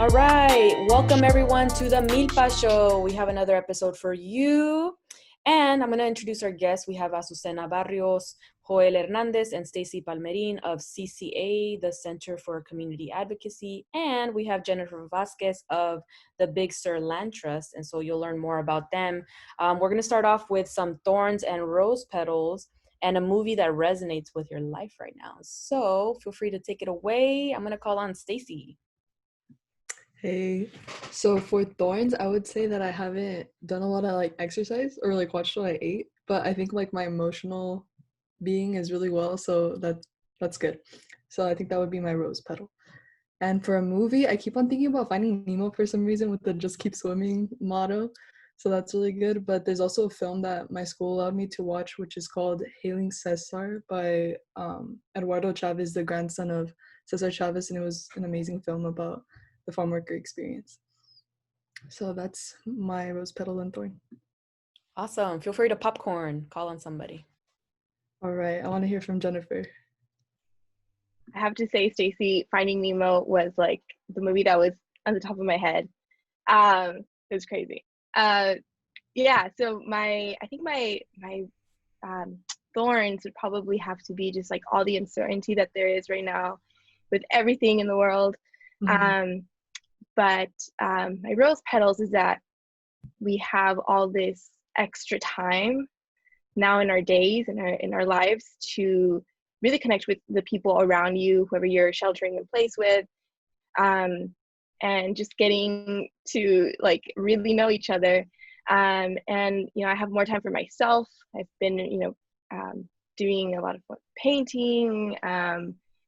All right, welcome everyone to the MILPA show. We have another episode for you. And I'm going to introduce our guests. We have Azucena Barrios, Joel Hernandez, and Stacey Palmerin of CCA, the Center for Community Advocacy. And we have Jennifer Vasquez of the Big Sur Land Trust. And so you'll learn more about them. We're going to start off with some thorns and rose petals and a movie that resonates with your life right now. So feel free to take it away. I'm going to call on Stacey. Hey, so for thorns, I would say that I haven't done a lot of exercise or watched what I ate, but I think my emotional being is really well, so that's good. So I think that would be my rose petal. And for a movie, I keep on thinking about Finding Nemo for some reason with the just keep swimming motto. So that's really good. But there's also a film that my school allowed me to watch, which is called Hailing Cesar by Eduardo Chavez, the grandson of Cesar Chavez, and it was an amazing film about the farm worker experience. So that's my rose petal and thorn. Awesome. Feel free to popcorn. Call on somebody. All right. I want to hear from Jennifer. I have to say, Stacey, Finding Nemo was the movie that was on the top of my head. It was crazy. Yeah. So I think my thorns would probably have to be just all the uncertainty that there is right now with everything in the world. Mm-hmm. But my rose petals is that we have all this extra time now in our days and in our lives to really connect with the people around you, whoever you're sheltering in place with, and just getting to really know each other. And I have more time for myself. I've been doing a lot of painting,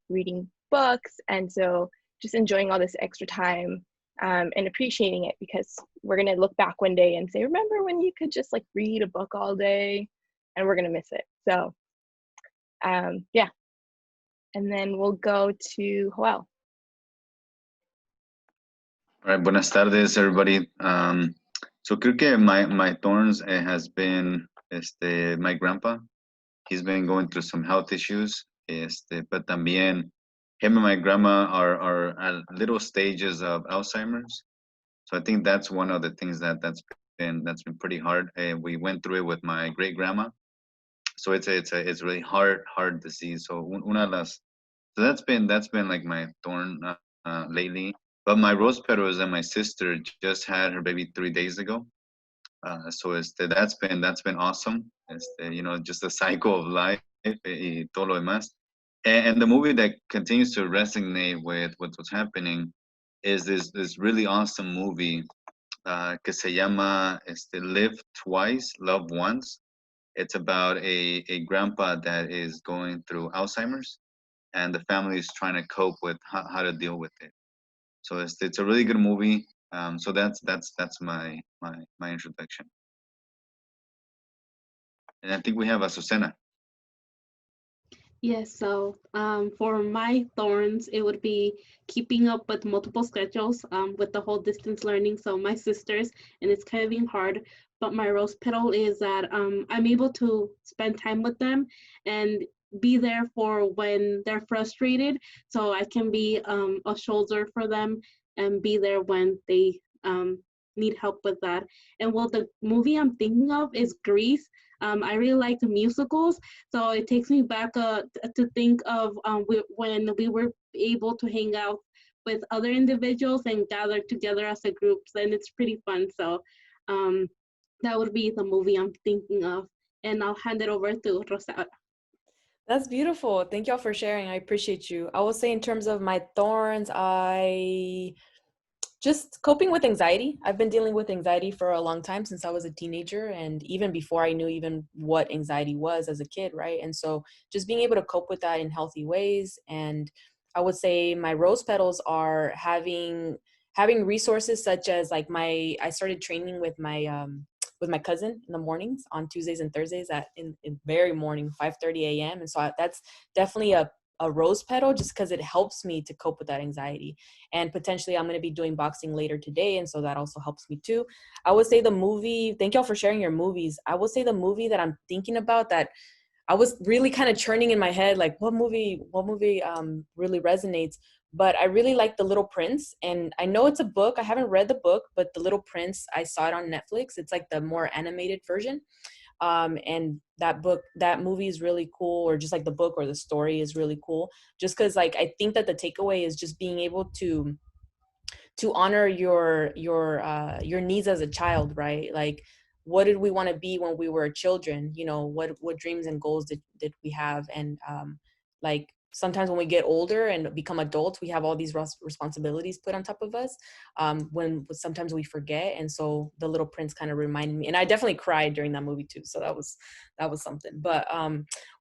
reading books, and so just enjoying all this extra time. And appreciating it, because we're going to look back one day and say, remember when you could just read a book all day? And we're going to miss it. So, yeah. And then we'll go to Joel. All right, buenas tardes, everybody. So creo que my thorns has been my grandpa. He's been going through some health issues, but también him and my grandma are at little stages of Alzheimer's. So I think that's one of the things that's been pretty hard. We went through it with my great grandma. So it's really hard disease. So that's been my thorn lately. But my rose petal is that my sister just had her baby 3 days ago. So that's been awesome. Just the cycle of life y todo lo demás. And the movie that continues to resonate with what's happening is this really awesome movie que se llama Live Twice, Love Once. It's about a grandpa that is going through Alzheimer's, and the family is trying to cope with how to deal with it. So it's a really good movie. So that's my introduction. And I think we have Azucena. Yes, so for my thorns, it would be keeping up with multiple schedules with the whole distance learning. So my sisters, and it's kind of being hard, but my rose petal is that I'm able to spend time with them and be there for when they're frustrated. So I can be a shoulder for them and be there when they need help with that. And well, the movie I'm thinking of is Grease. I really like the musicals, so it takes me back to think of when we were able to hang out with other individuals and gather together as a group, and it's pretty fun. So that would be the movie I'm thinking of, and I'll hand it over to Rosa. That's beautiful. Thank y'all for sharing. I appreciate you. I will say in terms of my thorns, just coping with anxiety. I've been dealing with anxiety for a long time, since I was a teenager, and even before I knew even what anxiety was as a kid, right? And so just being able to cope with that in healthy ways. And I would say my rose petals are having resources such as I started training with my cousin in the mornings on Tuesdays and Thursdays in very morning, 5:30 a.m. And so that's definitely a rose petal, just because it helps me to cope with that anxiety. And potentially I'm going to be doing boxing later today, and so that also helps me too. I would say the movie, thank y'all for sharing your movies. I would say the movie that I'm thinking about that I was really kind of churning in my head, what movie really resonates, but I really like The Little Prince. And I know it's a book. I haven't read the book, but The Little Prince, I saw it on Netflix. It's like the more animated version. And that movie is really cool, or just like the book or the story is really cool, just because like I think that the takeaway is just being able to honor your needs as a child, right? Like, what did we want to be when we were children? You know, what dreams and goals did we have? And like sometimes when we get older and become adults, we have all these responsibilities put on top of us, when sometimes we forget. And so The Little Prince kind of reminded me, and I definitely cried during that movie too, so that was something. But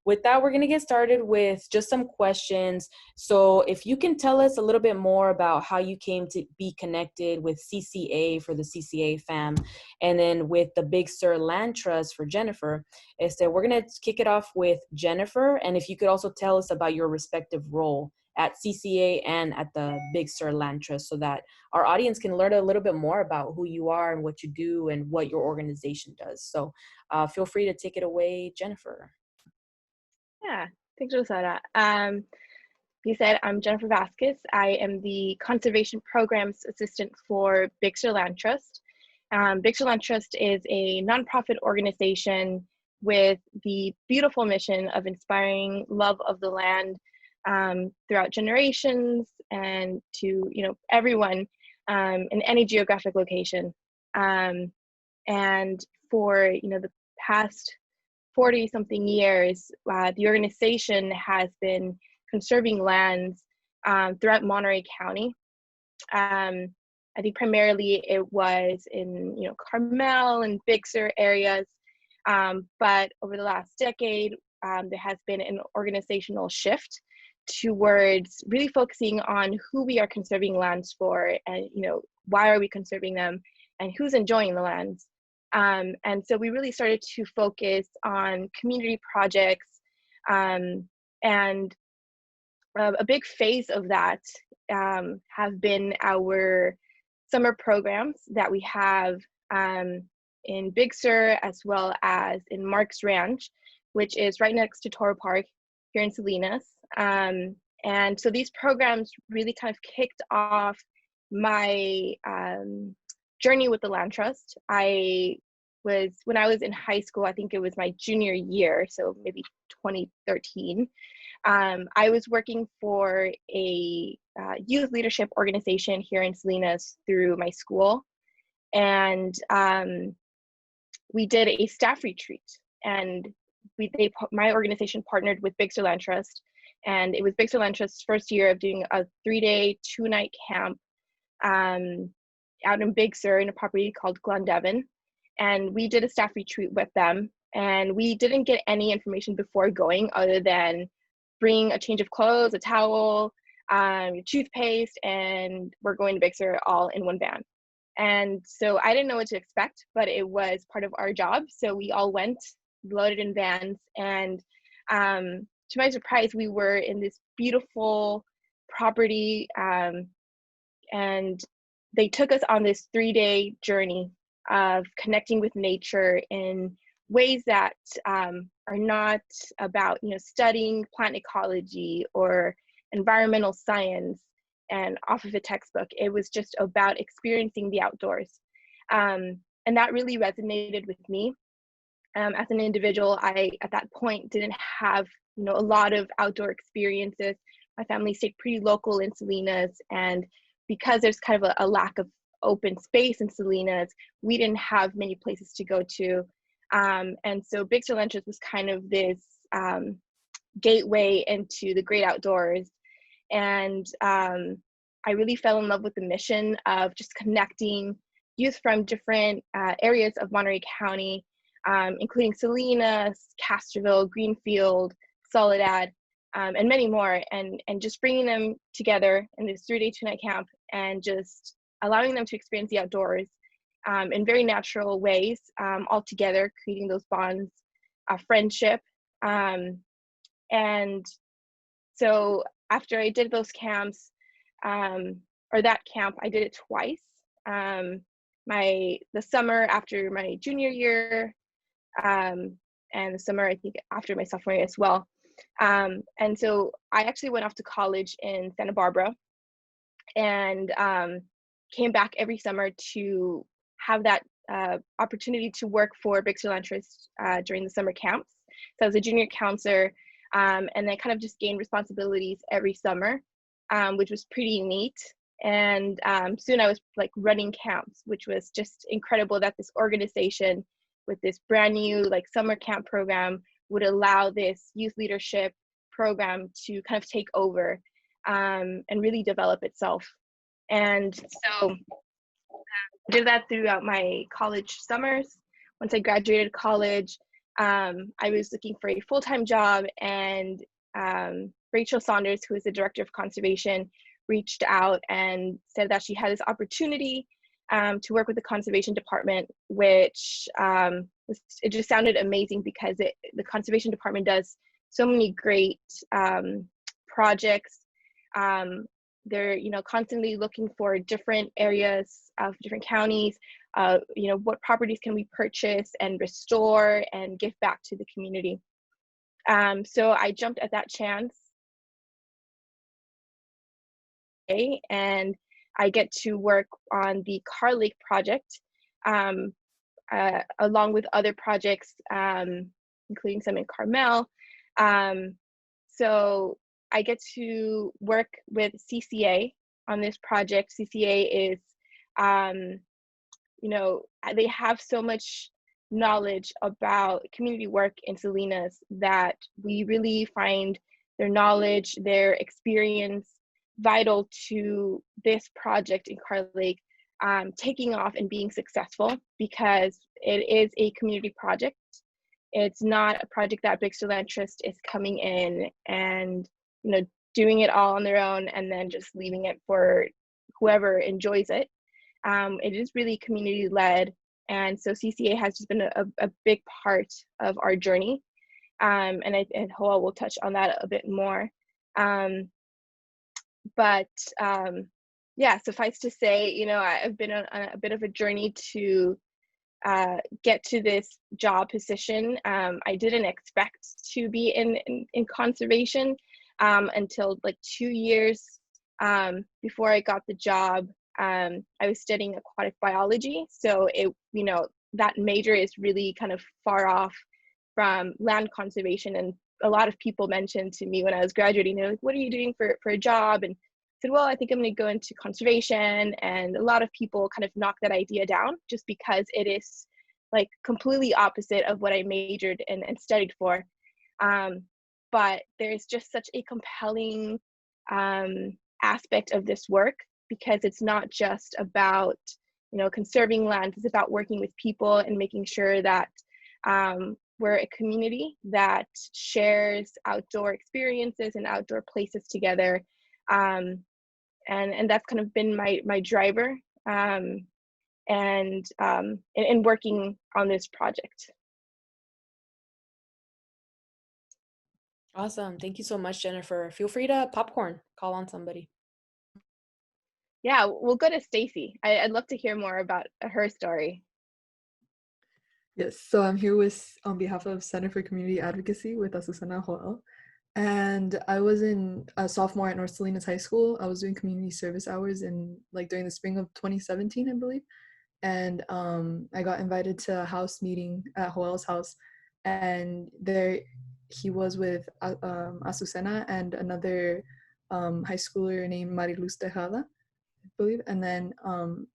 with that, we're going to get started with just some questions. So if you can tell us a little bit more about how you came to be connected with CCA for the CCA fam, and then with the Big Sur Land Trust for Jennifer. We're going to kick it off with Jennifer. And if you could also tell us about your respective role at CCA and at the Big Sur Land Trust, so that our audience can learn a little bit more about who you are and what you do and what your organization does. So feel free to take it away, Jennifer. Yeah, thanks, Rosada. You said I'm Jennifer Vasquez. I am the Conservation Programs Assistant for Big Sur Land Trust. Big Sur Land Trust is a nonprofit organization with the beautiful mission of inspiring love of the land throughout generations and to everyone in any geographic location. And for the past 40-something years, the organization has been conserving lands throughout Monterey County. I think primarily it was in Carmel and Big Sur areas, but over the last decade, there has been an organizational shift towards really focusing on who we are conserving lands for, and why are we conserving them, and who's enjoying the lands. And so we really started to focus on community projects, and a big phase of that have been our summer programs that we have in Big Sur, as well as in Mark's Ranch, which is right next to Toro Park here in Salinas. And so these programs really kind of kicked off my journey with the Land Trust. When I was in high school, I think it was my junior year, so maybe 2013, I was working for a youth leadership organization here in Salinas through my school. And we did a staff retreat, and my organization partnered with Big Sur Land Trust, and it was Big Sur Land Trust's first year of doing a 3-day, 2-night camp out in Big Sur in a property called Glendevin. And we did a staff retreat with them, and we didn't get any information before going other than bring a change of clothes, a towel, your toothpaste, and we're going to Big Sur all in one van. And so I didn't know what to expect, but it was part of our job. So we all went, loaded in vans, and to my surprise, we were in this beautiful property, and they took us on this 3-day journey of connecting with nature in ways that are not about studying plant ecology or environmental science and off of a textbook. It was just about experiencing the outdoors, and that really resonated with me. As an individual, I at that point didn't have a lot of outdoor experiences. My family stayed pretty local in Salinas, and because there's kind of a lack of open space in Salinas, we didn't have many places to go to. And so Big Sur Land Trust was kind of this gateway into the great outdoors. And I really fell in love with the mission of just connecting youth from different areas of Monterey County, including Salinas, Castroville, Greenfield, Soledad, and many more, and just bringing them together in this 3-day, 2-night camp, and just allowing them to experience the outdoors in very natural ways, all together, creating those bonds of friendship. And so after I did those camps, or that camp, I did it twice. The summer after my junior year, and the summer, I think, after my sophomore year as well. And so I actually went off to college in Santa Barbara, and came back every summer to have that opportunity to work for Big Sur Land Trust during the summer camps. So I was a junior counselor, and then kind of just gained responsibilities every summer, which was pretty neat. And soon I was like running camps, which was just incredible that this organization with this brand new like summer camp program would allow this youth leadership program to kind of take over and really develop itself. And so I did that throughout my college summers. Once I graduated college, I was looking for a full-time job, and Rachel Saunders, who is the director of conservation, reached out and said that she had this opportunity to work with the conservation department, which it just sounded amazing because the conservation department does so many great projects. They're constantly looking for different areas of different counties. What properties can we purchase and restore and give back to the community. So I jumped at that chance, and I get to work on the Carr Lake Project, along with other projects, including some in Carmel. So I get to work with CCA on this project. CCA is, they have so much knowledge about community work in Salinas that we really find their knowledge, their experience vital to this project in Carr Lake taking off and being successful, because it is a community project. It's not a project that Big Sur Land Trust is coming in and doing it all on their own and then just leaving it for whoever enjoys it. It is really community led, and so CCA has just been a big part of our journey, and Hoa will touch on that a bit more. But suffice to say, I've been on a bit of a journey to get to this job position. I didn't expect to be in conservation until like 2 years before I got the job. I was studying aquatic biology, so that major is really kind of far off from land conservation. And a lot of people mentioned to me when I was graduating, they're like, what are you doing for a job? And I said, well, I think I'm going to go into conservation. And a lot of people kind of knocked that idea down just because it is like completely opposite of what I majored and studied for. But there's just such a compelling aspect of this work, because it's not just about conserving land. It's about working with people and making sure that we're a community that shares outdoor experiences and outdoor places together, and that's kind of been my driver in working on this project. Awesome. Thank you so much, Jennifer. Feel free to popcorn, call on somebody. Yeah, we'll go to Stacey. I'd love to hear more about her story. Yes, so I'm here on behalf of Center for Community Advocacy with Azucena Joel. And I was a sophomore at North Salinas High School. I was doing community service hours during the spring of 2017, I believe. And I got invited to a house meeting at Joel's house. And there he was with Azucena and another high schooler named Mariluz Tejada, I believe. And then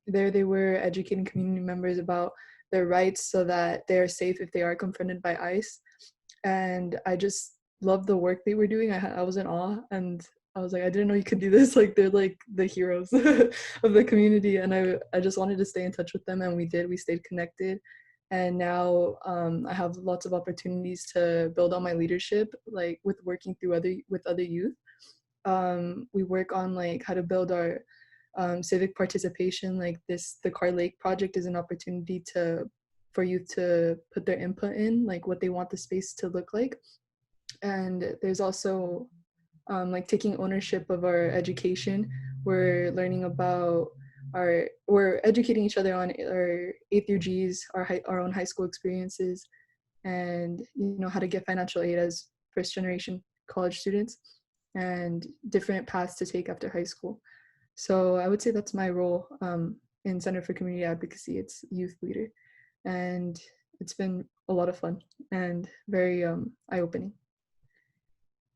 there they were educating community members about their rights so that they're safe if they are confronted by ICE. And I just loved the work they were doing. I was in awe, and I was like, I didn't know you could do this. Like, they're like the heroes of the community. And I just wanted to stay in touch with them, and we did. We stayed connected. And now I have lots of opportunities to build on my leadership, like with working with other youth. We work on like how to build our civic participation. Like the Carr Lake Project is an opportunity for youth to put their input in, like what they want the space to look like. And there's also like taking ownership of our education. We're learning about we're educating each other on our A through Gs, our own high school experiences, and how to get financial aid as first generation college students, and different paths to take after high school. So I would say that's my role in Center for Community Advocacy. It's youth leader, and it's been a lot of fun and very eye-opening.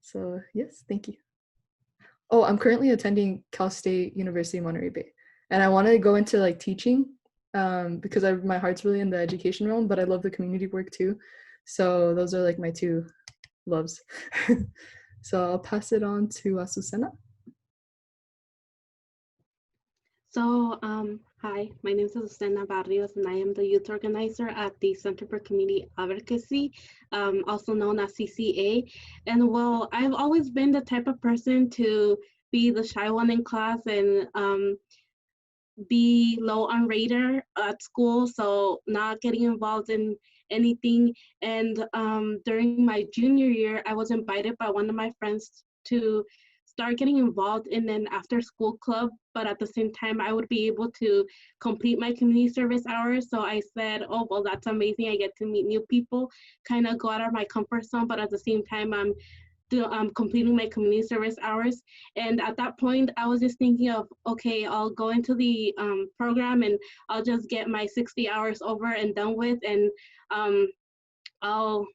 So yes, thank you. Oh, I'm currently attending Cal State University Monterey Bay, and I want to go into like teaching because my heart's really in the education realm, but I love the community work too. So those are like my two loves. So I'll pass it on to Azucena. So, hi, my name is Azucena Barrios, and I am the youth organizer at the Center for Community Advocacy, also known as CCA. And well, I've always been the type of person to be the shy one in class and be low on radar at school, so not getting involved in anything. And during my junior year, I was invited by one of my friends to start getting involved in an after school club, but at the same time I would be able to complete my community service hours. So I said, oh well, that's amazing, I get to meet new people, kind of go out of my comfort zone, but at the same time I'm completing my community service hours. And at that point, I was just thinking of, okay, I'll go into the program and I'll just get my 60 hours over and done with, and I'll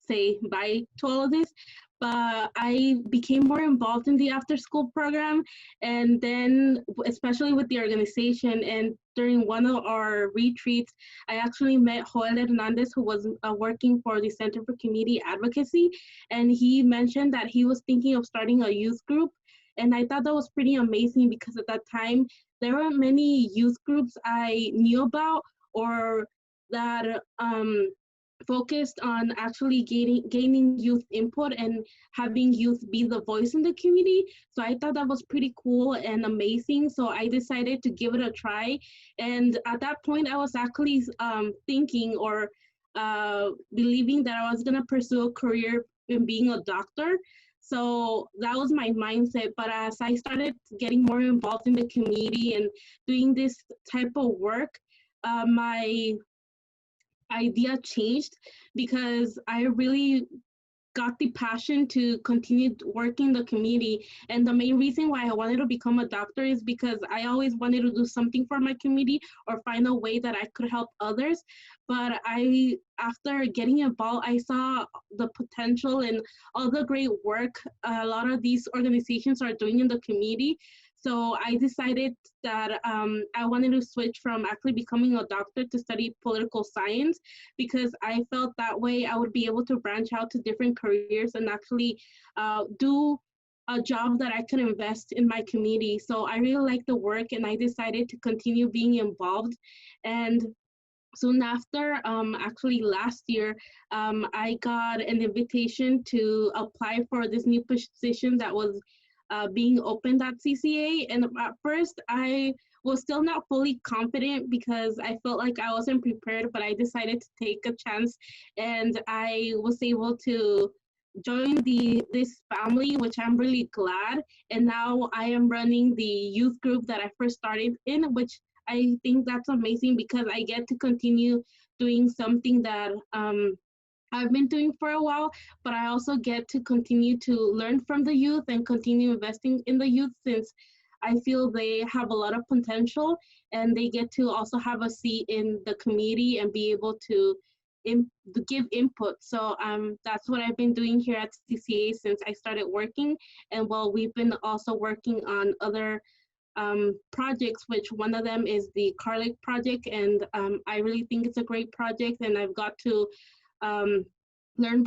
say bye to all of this. But I became more involved in the after school program, and then especially with the organization. And during one of our retreats, I actually met Joel Hernandez, who was working for the Center for Community Advocacy, and he mentioned that he was thinking of starting a youth group. And I thought that was pretty amazing because at that time, there weren't many youth groups I knew about or that focused on actually gaining youth input and having youth be the voice in the community. So I thought that was pretty cool and amazing. So I decided to give it a try. And at that point, I was actually thinking or believing that I was gonna pursue a career in being a doctor. So that was my mindset. But as I started getting more involved in the community and doing this type of work, my idea changed because I really got the passion to continue working the community. And the main reason why I wanted to become a doctor is because I always wanted to do something for my community or find a way that I could help others. But after getting involved, I saw the potential and all the great work a lot of these organizations are doing in the community. So I decided that I wanted to switch from actually becoming a doctor to study political science, because I felt that way I would be able to branch out to different careers and actually do a job that I could invest in my community. So I really like the work and I decided to continue being involved. And soon after, actually last year, I got an invitation to apply for this new position that was being opened at CCA. And at first, I was still not fully confident because I felt like I wasn't prepared, but I decided to take a chance, and I was able to join this family, which I'm really glad. And now I am running the youth group that I first started in, which I think that's amazing because I get to continue doing something that I've been doing for a while, but I also get to continue to learn from the youth and continue investing in the youth, since I feel they have a lot of potential and they get to also have a seat in the community and be able to give input. So that's what I've been doing here at CCA since I started working. And well, we've been also working on other projects, which one of them is the Carr Lake Project. And I really think it's a great project, and I've got to learn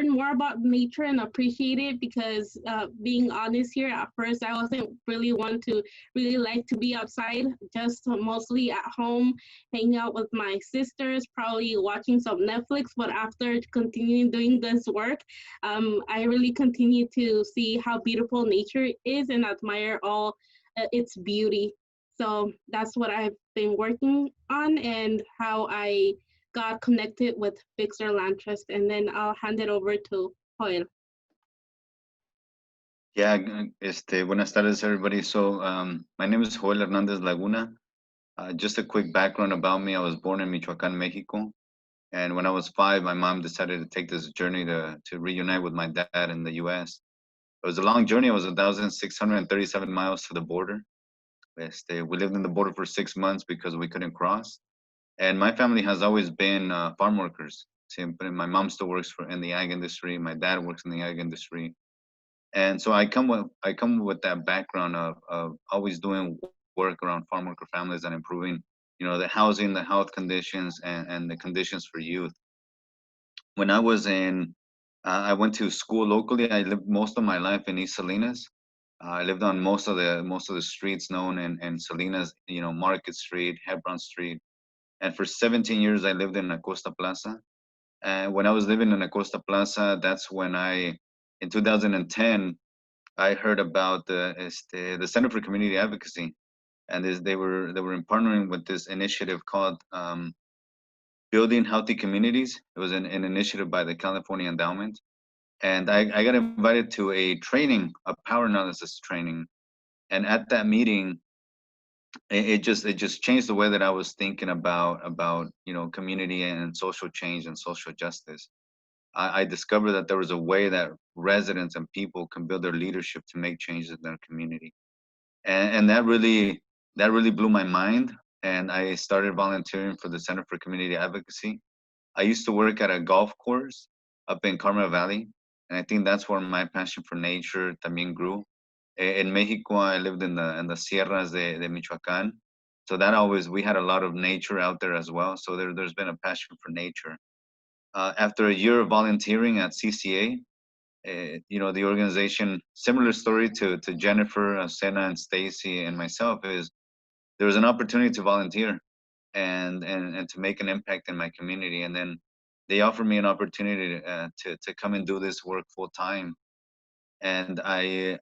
more about nature and appreciate it, because being honest here, at first I wasn't really one to really like to be outside, just mostly at home hanging out with my sisters, probably watching some Netflix. But after continuing doing this work, I really continue to see how beautiful nature is and admire all its beauty. So that's what I've been working on and how I got connected with Big Sur Land Trust. And then I'll hand it over to Joel. Yeah, buenas tardes, everybody. So my name is Joel Hernandez Laguna. Just a quick background about me. I was born in Michoacán, Mexico. And when I was 5, my mom decided to take this journey to reunite with my dad in the US. It was a long journey. It was 1,637 miles to the border. We lived in the border for 6 months because we couldn't cross. And my family has always been farm workers. Siempre, my mom still works in the ag industry. My dad works in the ag industry. And so I come with that background of always doing work around farm worker families and improving, the housing, the health conditions, and the conditions for youth. When I went to school locally. I lived most of my life in East Salinas. I lived on most of the streets known in Salinas, Market Street, Hebron Street. And for 17 years, I lived in Acosta Plaza. And when I was living in Acosta Plaza, that's when in 2010, I heard about the Center for Community Advocacy, and they were partnering with this initiative called Building Healthy Communities. It was an initiative by the California Endowment, and I got invited to a training, a power analysis training, and at that meeting, it just changed the way that I was thinking about community and social change and social justice. I discovered that there was a way that residents and people can build their leadership to make changes in their community, and that really blew my mind. And I started volunteering for the Center for Community Advocacy. I used to work at a golf course up in Carmel Valley, and I think that's where my passion for nature también grew. In Mexico, I lived in the sierras de Michoacán, so that always we had a lot of nature out there as well. So there's been a passion for nature. After a year of volunteering at CCA, the organization, similar story to Jennifer, Azucena, and Stacey and myself, is there was an opportunity to volunteer and to make an impact in my community. And then they offered me an opportunity to come and do this work full time. And I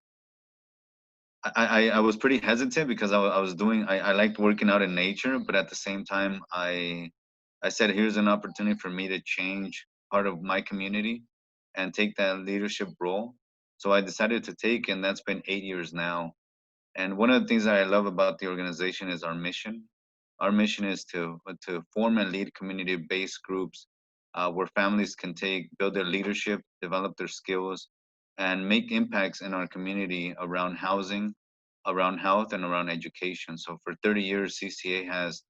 was pretty hesitant because I liked working out in nature, but at the same time, I said, here's an opportunity for me to change part of my community and take that leadership role. So I decided to take, and that's been 8 years now. And one of the things that I love about the organization is our mission. Our mission is to form and lead community-based groups where families can build their leadership, develop their skills, and make impacts in our community around housing, around health, and around education. So for 30 years, CCA has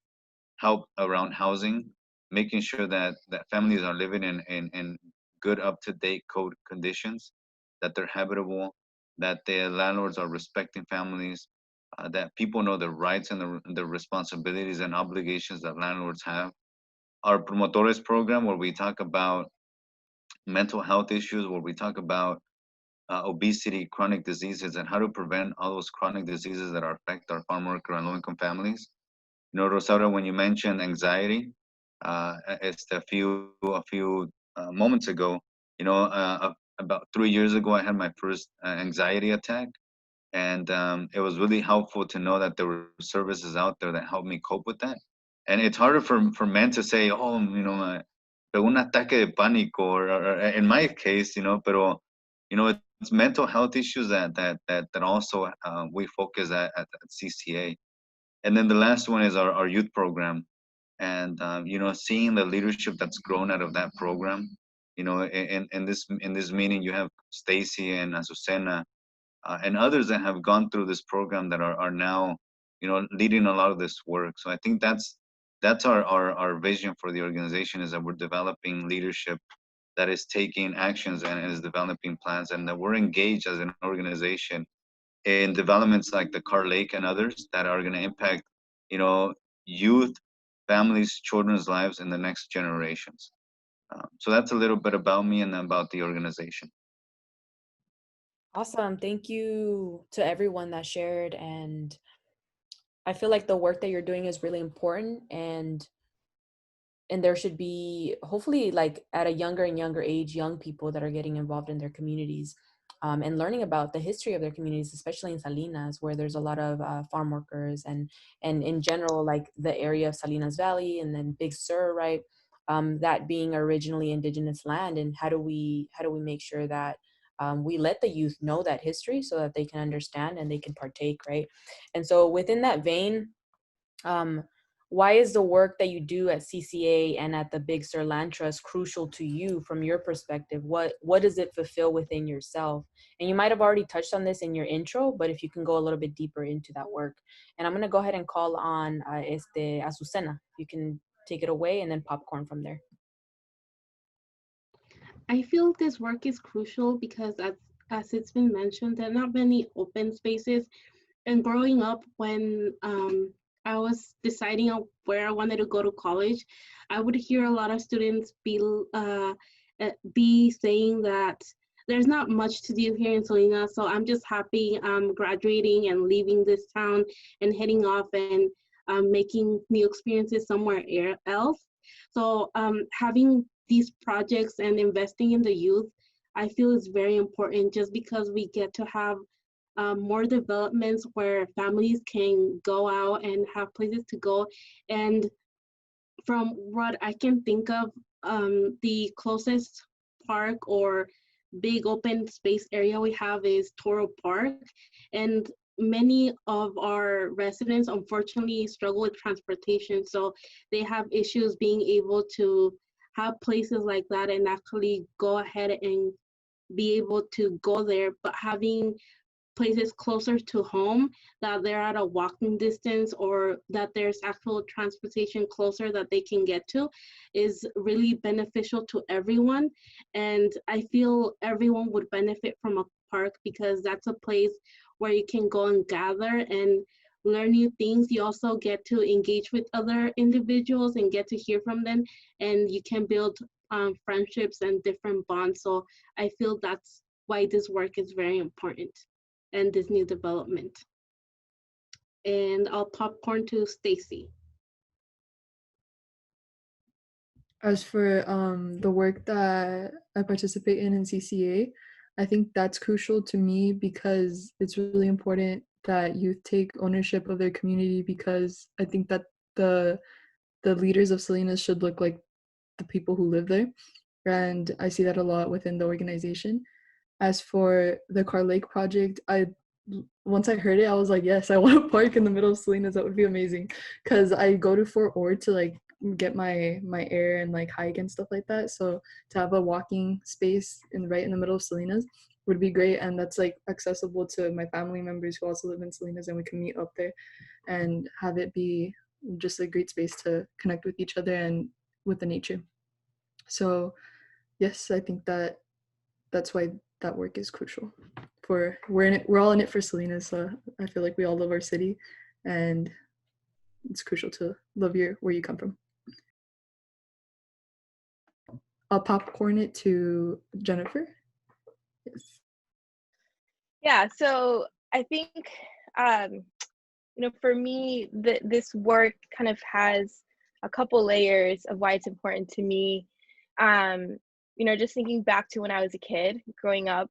helped around housing, making sure that families are living in good, up-to-date code conditions, that they're habitable, that the landlords are respecting families, that people know the rights and the responsibilities and obligations that landlords have. Our Promotores program, where we talk about mental health issues, where we talk about obesity, chronic diseases, and how to prevent all those chronic diseases that affect our farm worker and low-income families. Rosaura, when you mentioned anxiety, it's a few moments ago, about 3 years ago, I had my first anxiety attack. And it was really helpful to know that there were services out there that helped me cope with that. And it's harder for men to say, oh, un ataque de pánico, or in my case, pero, it's mental health issues that also we focus at CCA. And then the last one is our youth program. And, seeing the leadership that's grown out of that program, in this meeting, you have Stacey and Azucena, and others that have gone through this program that are now, leading a lot of this work. So I think that's our vision for the organization, is that we're developing leadership that is taking actions and is developing plans, and that we're engaged as an organization in developments like the Carr Lake and others that are going to impact, youth, families, children's lives in the next generations. So that's a little bit about me and about the organization. Awesome. Thank you to everyone that shared. And I feel like the work that you're doing is really important, and there should be, hopefully, like at a younger and younger age, young people that are getting involved in their communities, and learning about the history of their communities, especially in Salinas, where there's a lot of farm workers, and in general, like the area of Salinas Valley, and then Big Sur, right? That being originally indigenous land, and how do we make sure that we let the youth know that history so that they can understand and they can partake, right? And so within that vein, why is the work that you do at CCA and at the Big Sur Land Trust crucial to you from your perspective? What does it fulfill within yourself? And you might have already touched on this in your intro, but if you can go a little bit deeper into that work. And I'm going to go ahead and call on Azucena. You can take it away and then popcorn from there. I feel this work is crucial because as it's been mentioned, there are not many open spaces. And growing up, when I was deciding on where I wanted to go to college, I would hear a lot of students be saying that there's not much to do here in Salinas, so I'm just happy graduating and leaving this town and heading off and making new experiences somewhere else. So having these projects and investing in the youth, I feel is very important, just because we get to have more developments where families can go out and have places to go. And from what I can think of, the closest park or big open space area we have is Toro Park. And many of our residents unfortunately struggle with transportation, so they have issues being able to have places like that and actually go ahead and be able to go there. But having places closer to home, that they're at a walking distance or that there's actual transportation closer that they can get to, is really beneficial to everyone. And I feel everyone would benefit from a park, because that's a place where you can go and gather and learn new things. You also get to engage with other individuals and get to hear from them, and you can build friendships and different bonds. So I feel that's why this work is very important, and this new development. And I'll popcorn to Stacey. As for the work that I participate in CCA, I think that's crucial to me because it's really important that youth take ownership of their community, because I think that the leaders of Salinas should look like the people who live there. And I see that a lot within the organization. As for the Carr Lake Project, once I heard it, I was like, yes, I want a park in the middle of Salinas. That would be amazing. Because I go to Fort Ord to like get my air and like hike and stuff like that. So to have a walking space right in the middle of Salinas would be great. And that's like accessible to my family members who also live in Salinas, and we can meet up there and have it be just a great space to connect with each other and with the nature. So yes, I think that that's why that work is crucial. We're all in it for Salinas, so I feel like we all love our city, and it's crucial to love where you come from. I'll popcorn it to Jennifer. Yes. Yeah, so I think for me, this work kind of has a couple layers of why it's important to me. Just thinking back to when I was a kid growing up,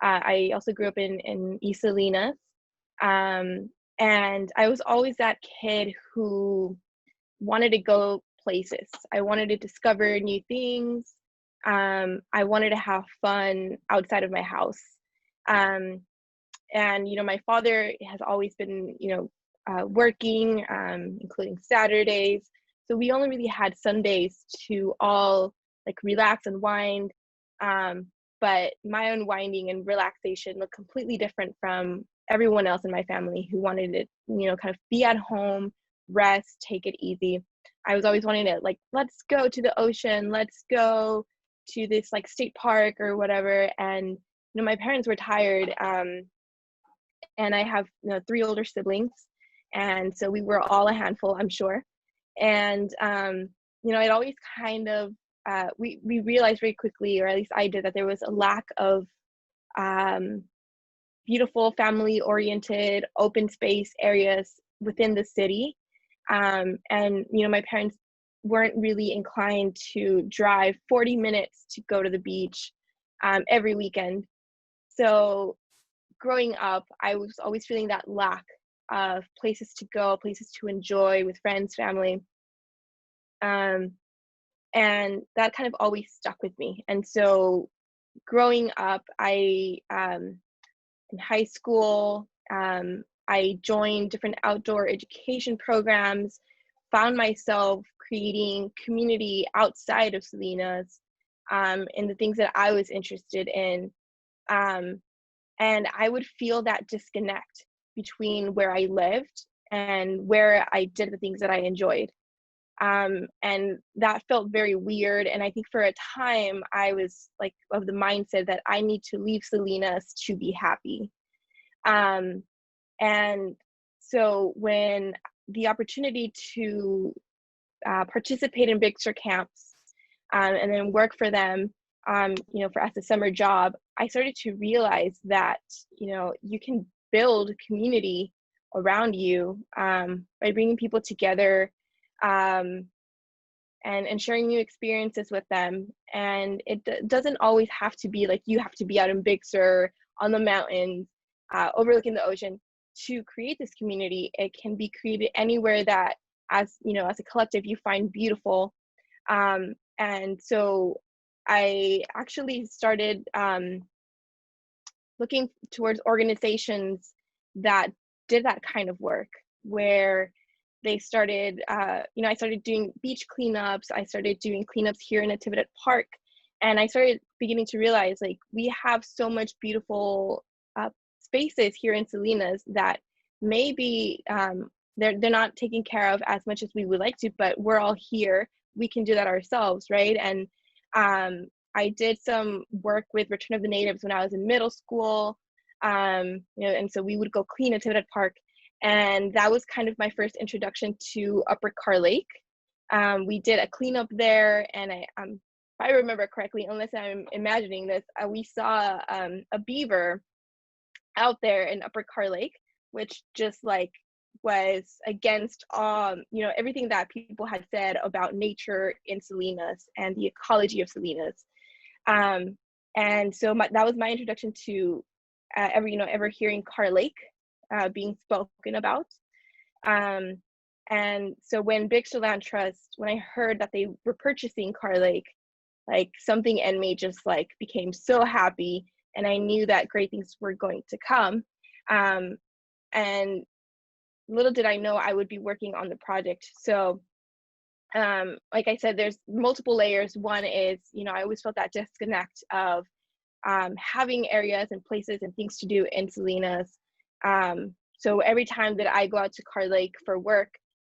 I also grew up in East Salinas, and I was always that kid who wanted to go places. I wanted to discover new things. I wanted to have fun outside of my house. And my father has always been working, including Saturdays, so we only really had Sundays to all like relax and wind, but my unwinding and relaxation looked completely different from everyone else in my family who wanted to kind of be at home, rest, take it easy. I was always wanting to like, let's go to the ocean, let's go to this like state park or whatever. And my parents were tired, and I have 3 older siblings, and so we were all a handful, I'm sure. And it always kind of we realized very quickly, or at least I did, that there was a lack of beautiful family-oriented open space areas within the city. And my parents weren't really inclined to drive 40 minutes to go to the beach every weekend. So growing up, I was always feeling that lack of places to go, places to enjoy with friends, family. And that kind of always stuck with me. And so growing up, I in high school, I joined different outdoor education programs, found myself creating community outside of Salinas, in the things that I was interested in. And I would feel that disconnect between where I lived and where I did the things that I enjoyed. And that felt very weird. And I think for a time I was like of the mindset that I need to leave Salinas to be happy. And so when the opportunity to participate in Big Sur camps, and then work for them, for as a summer job, I started to realize that, you can build community around you by bringing people together, and sharing new experiences with them. And it doesn't always have to be like you have to be out in Big Sur on the mountains, overlooking the ocean to create this community. It can be created anywhere that, as a collective, you find beautiful. And so I actually started looking towards organizations that did that kind of work, where they started, I started doing beach cleanups. I started doing cleanups here in Natividad Park. And I started beginning to realize, like, we have so much beautiful spaces here in Salinas that maybe they're not taken care of as much as we would like to, but we're all here. We can do that ourselves, right? And I did some work with Return of the Natives when I was in middle school, and so we would go clean Natividad Park. And that was kind of my first introduction to Upper Carr Lake. We did a cleanup there, and if I remember correctly, unless I'm imagining this, we saw a beaver out there in Upper Carr Lake, which just like was against everything that people had said about nature in Salinas and the ecology of Salinas. And so that was my introduction to ever hearing Carr Lake being spoken about. And so when Big Sur Land Trust, when I heard that they were purchasing Carr Lake, like something in me just like became so happy, and I knew that great things were going to come. And little did I know I would be working on the project. So like I said, there's multiple layers. One is, I always felt that disconnect of having areas and places and things to do in Salinas. So every time that I go out to Carr Lake for work,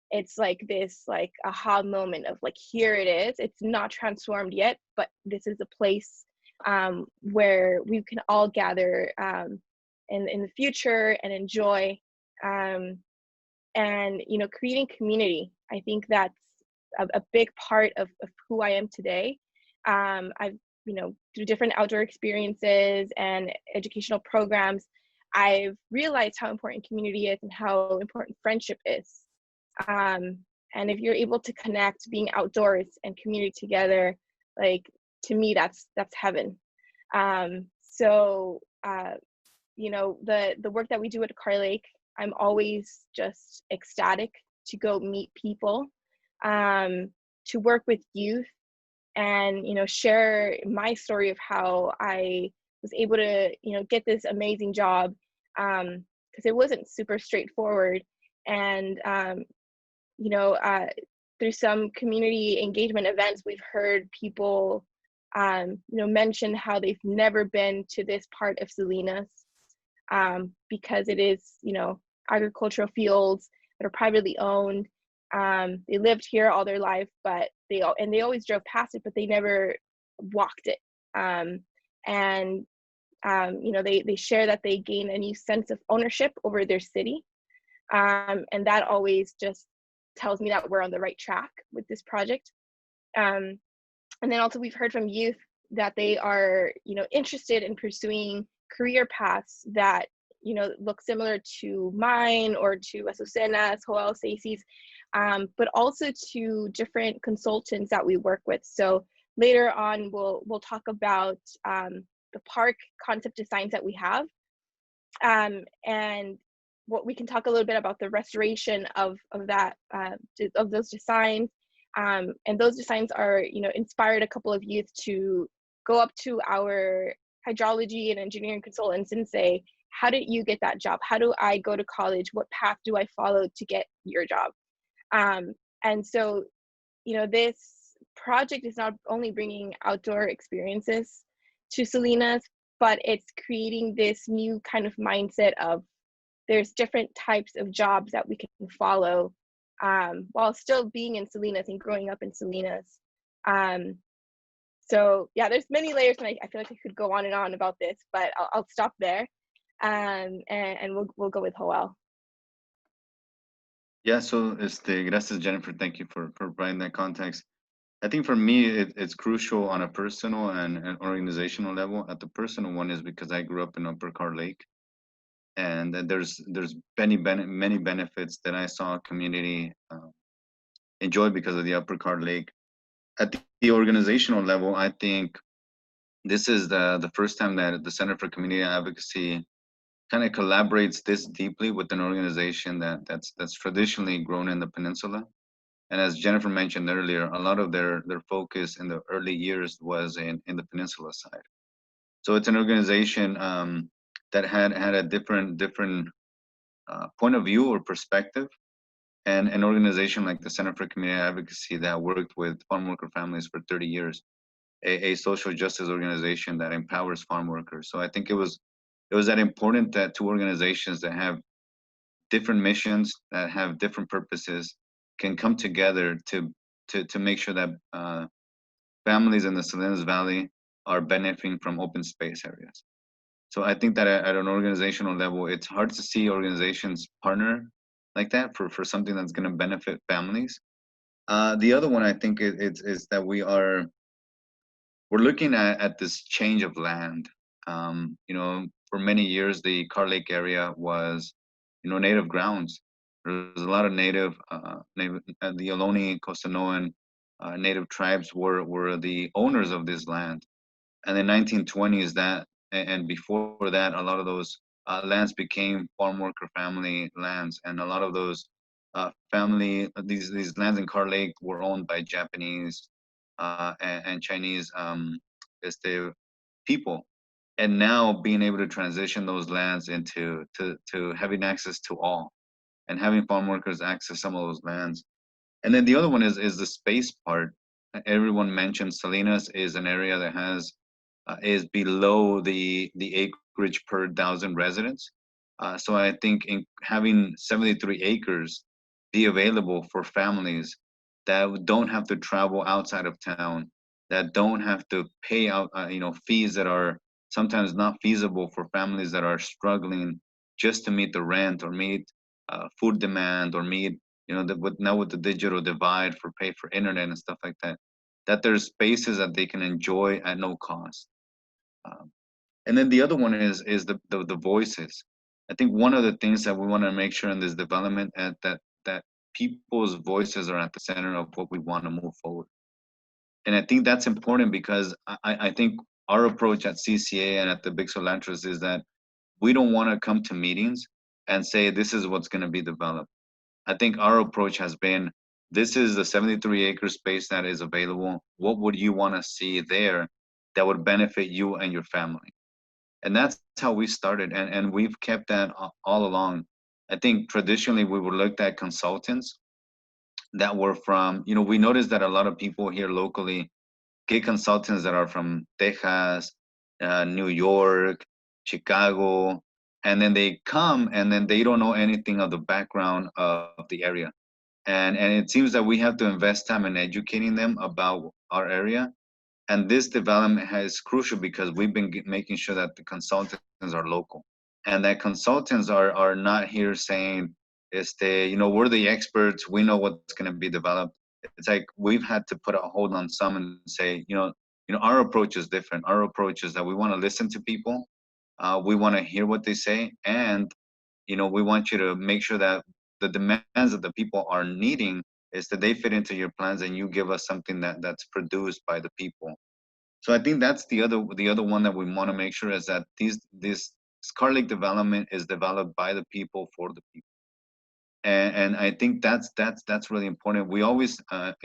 it's like this like aha moment of like, here it is. It's not transformed yet, but this is a place where we can all gather in the future and enjoy. And creating community, I think that's a big part of who I am today. I've through different outdoor experiences and educational programs, I've realized how important community is and how important friendship is. And if you're able to connect being outdoors and community together, like, to me, that's heaven. So the work that we do at Carr Lake, I'm always just ecstatic to go meet people, to work with youth, and share my story of how I was able to get this amazing job, because it wasn't super straightforward. And through some community engagement events, we've heard people mention how they've never been to this part of Salinas, because it is agricultural fields that are privately owned. They lived here all their life, but they always drove past it, but they never walked it. They share that they gain a new sense of ownership over their city, and that always just tells me that we're on the right track with this project. And then also we've heard from youth that they are interested in pursuing career paths that look similar to mine or to Azucena's, Joel, Stacey's, but also to different consultants that we work with. So later on, we'll talk about the park concept designs that we have, and what we can talk a little bit about the restoration of those designs. And those designs are inspired a couple of youth to go up to our hydrology and engineering consultants and say, how did you get that job? How do I go to college? What path do I follow to get your job? And so, this project is not only bringing outdoor experiences to Salinas, but it's creating this new kind of mindset of there's different types of jobs that we can follow while still being in Salinas and growing up in Salinas. So yeah, there's many layers, and I feel like I could go on and on about this, but I'll stop there, and we'll go with Joel. Yeah, so gracias, Jennifer. Thank you for providing that context. I think for me, it's crucial on a personal and an organizational level. At the personal one is because I grew up in Upper Carr Lake, and there's many benefits that I saw community enjoy because of the Upper Carr Lake. At the organizational level, I think this is the first time that the Center for Community Advocacy kind of collaborates this deeply with an organization that's traditionally grown in the peninsula. And as Jennifer mentioned earlier, a lot of their focus in the early years was in the peninsula side. So it's an organization that had a different point of view or perspective, and an organization like the Center for Community Advocacy that worked with farm worker families for 30 years, a social justice organization that empowers farm workers. So I think it was that important that two organizations that have different missions, that have different purposes, can come together to make sure that families in the Salinas Valley are benefiting from open space areas. So I think that at an organizational level, it's hard to see organizations partner like that for something that's going to benefit families. The other one I think is that we're looking at this change of land. For many years, the Carr Lake area was, native grounds. There was a lot of native the Ohlone, Costanoan native tribes were the owners of this land. And in the 1920s, and before that, a lot of those lands became farm worker family lands, and a lot of those these lands in Carr Lake were owned by Japanese and Chinese people. And now being able to transition those lands into to having access to all, and having farm workers access some of those lands. And then the other one is the space part. Everyone mentioned Salinas is an area that has is below the acreage per 1,000 residents. So I think in having 73 acres be available for families that don't have to travel outside of town, that don't have to pay out fees that are sometimes not feasible for families that are struggling just to meet the rent or meet food demand or meet now with the digital divide for pay for internet and stuff like that, that there's spaces that they can enjoy at no cost. And then the other one is the voices. I think one of the things that we want to make sure in this development that people's voices are at the center of what we want to move forward. And I think that's important because I think our approach at CCA and at the Big Sur Land Trust is that we don't want to come to meetings and say this is what's going to be developed. I think our approach has been, this is the 73 acre space that is available. What would you want to see there that would benefit you and your family? And that's how we started, and we've kept that all along. I think traditionally we would look at consultants that were from, we noticed that a lot of people here locally get consultants that are from Texas, New York, Chicago, and then they come and then they don't know anything of the background of the area. And it seems that we have to invest time in educating them about our area. And this development is crucial because we've been making sure that the consultants are local, and that consultants are not here saying, we're the experts, we know what's going to be developed. It's like we've had to put a hold on some and say, our approach is different. Our approach is that we want to listen to people, we want to hear what they say, and we want you to make sure that the demands that the people are needing is that they fit into your plans, and you give us something that's produced by the people. So I think that's the other one that we want to make sure is that this Carr Lake development is developed by the people for the people. And I think that's really important. We always at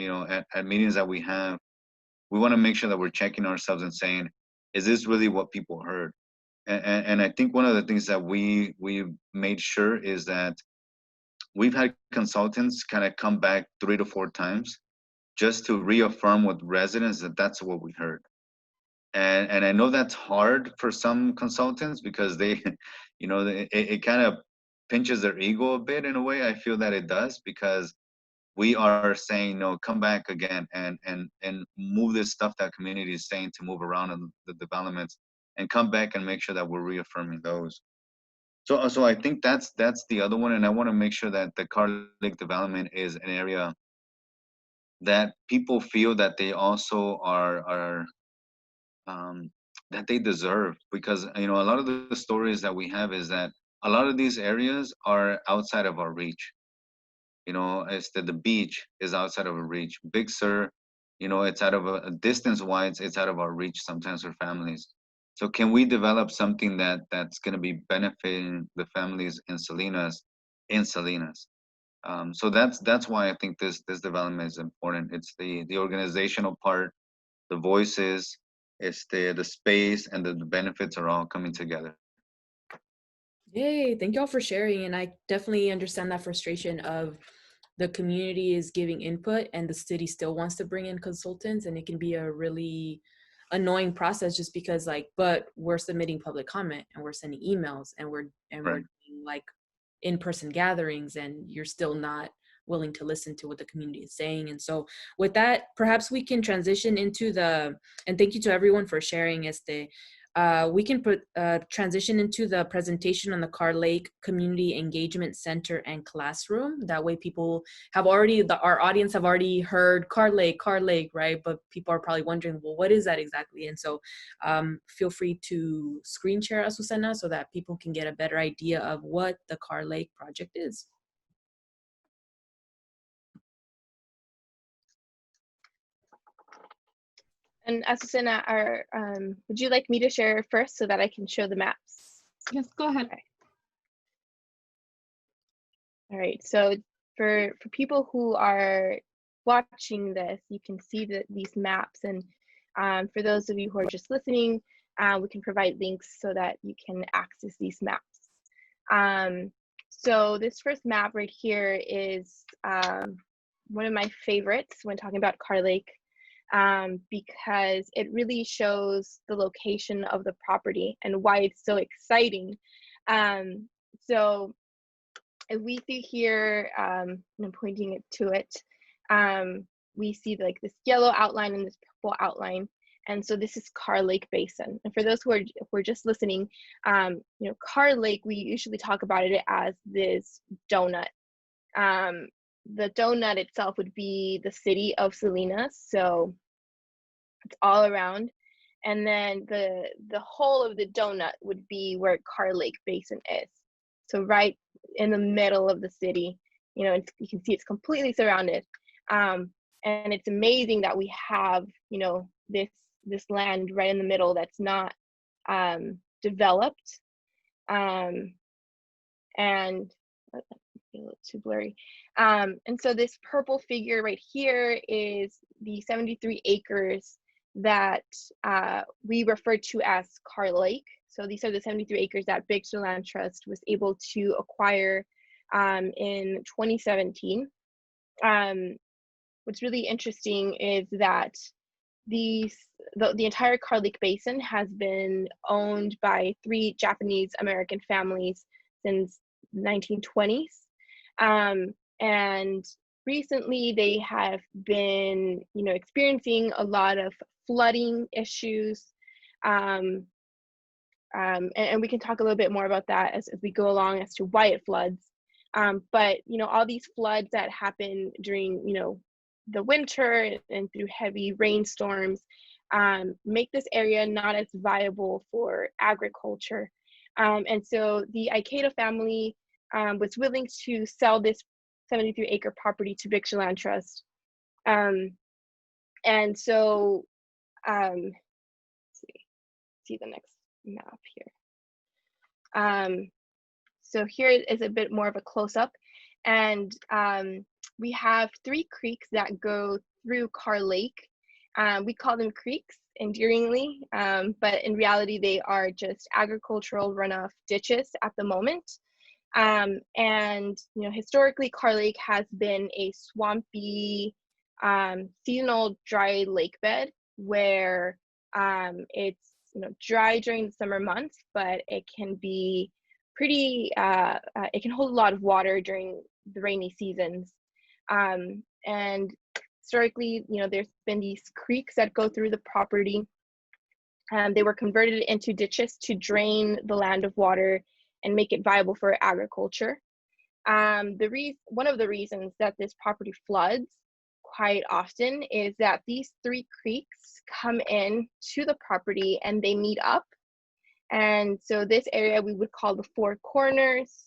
meetings that we have, we want to make sure that we're checking ourselves and saying, is this really what people heard? And I think one of the things that we made sure is that we've had consultants kind of come back 3 to 4 times just to reaffirm with residents that that's what we heard. And I know that's hard for some consultants because they, you know, it kind of pinches their ego a bit in a way. I feel that it does because we are saying no, come back again and move this stuff that community is saying to move around in the developments and come back and make sure that we're reaffirming those. So I think that's the other one, and I want to make sure that the Carr Lake development is an area that people feel that they also are that they deserve, because you know a lot of the stories that we have is that a lot of these areas are outside of our reach. You know, it's that the beach is outside of our reach. Big Sur, you know, it's out of a distance wise, it's out of our reach sometimes for families. So can we develop something that's going to be benefiting the families in Salinas, in Salinas? So that's why I think this development is important. It's the organizational part, the voices, it's the space, and the benefits are all coming together. Yay, thank y'all for sharing. And I definitely understand that frustration of the community is giving input and the city still wants to bring in consultants, and it can be a really annoying process just because like, but we're submitting public comment and we're sending emails and we're Right. doing like in-person gatherings, and you're still not willing to listen to what the community is saying. And so with that, perhaps we can transition into the, and thank you to everyone for sharing. We can transition into the presentation on the Carr Lake Community Engagement Center and Classroom. That way people have already, our audience have already heard Carr Lake, right? But people are probably wondering, well, what is that exactly? And so feel free to screen share Azucena so that people can get a better idea of what the Carr Lake Project is. And Azucena, would you like me to share first so that I can show the maps? Yes, go ahead. Okay. All right, so for people who are watching this, you can see these maps, and for those of you who are just listening, we can provide links so that you can access these maps. So this first map right here is one of my favorites when talking about Carr Lake, because it really shows the location of the property and why it's so exciting. So if we see here, and I'm pointing it to it, we see like this yellow outline and this purple outline. And so this is Carr Lake Basin. And for those who are just listening, you know, Carr Lake, we usually talk about it as this donut. The donut itself would be the city of Salinas, so it's all around. And then the whole of the donut would be where Carr Lake Basin is. So right in the middle of the city, you know, you can see it's completely surrounded. And it's amazing that we have, you know, this land right in the middle that's not developed. And a little too blurry. And so this purple figure right here is the 73 acres that we refer to as Carr Lake. So these are the 73 acres that Big Sur Land Trust was able to acquire in 2017. What's really interesting is that the entire Carr Lake Basin has been owned by 3 Japanese American families since the 1920s. And recently they have been, you know, experiencing a lot of flooding issues. And we can talk a little bit more about that as we go along as to why it floods. But, you know, all these floods that happen during, you know, the winter and through heavy rainstorms make this area not as viable for agriculture. And so the Ikeda family was willing to sell this 73-acre property to Big Sur Land Trust. And so, let's see the next map here. So here is a bit more of a close-up, and we have 3 creeks that go through Carr Lake, We call them creeks endearingly, but in reality, they are just agricultural runoff ditches at the moment. And historically, Carr Lake has been a swampy, seasonal dry lake bed where it's dry during the summer months, but it can be pretty. It can hold a lot of water during the rainy seasons. And historically, there's been these creeks that go through the property. They were converted into ditches to drain the land of water and make it viable for agriculture. One of the reasons that this property floods quite often is that these three creeks come in to the property and they meet up. And so this area we would call the Four Corners,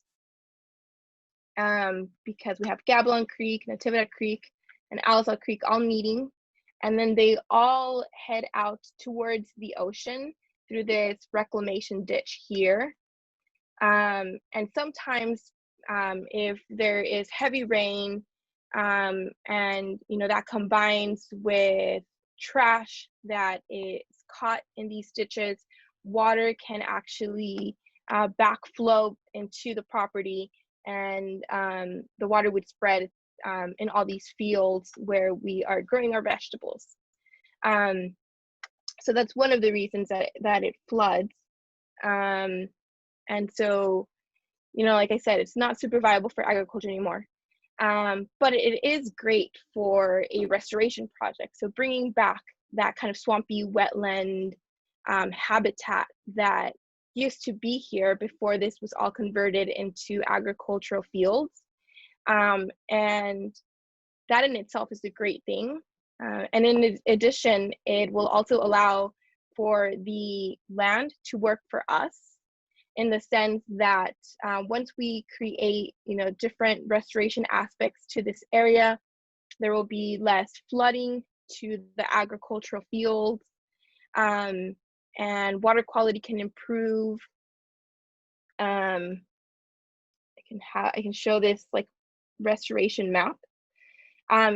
because we have Gabalon Creek, Natividad Creek, and Alizal Creek all meeting. And then they all head out towards the ocean through this reclamation ditch here. And sometimes if there is heavy rain and that combines with trash that is caught in these ditches, water can actually backflow into the property, and the water would spread in all these fields where we are growing our vegetables. So that's one of the reasons that it floods. And so, like I said, it's not super viable for agriculture anymore. But it is great for a restoration project. So bringing back that kind of swampy wetland habitat that used to be here before this was all converted into agricultural fields. And that in itself is a great thing. And in addition, it will also allow for the land to work for us, in the sense that once we create, different restoration aspects to this area, there will be less flooding to the agricultural fields, and water quality can improve. I can show this like restoration map.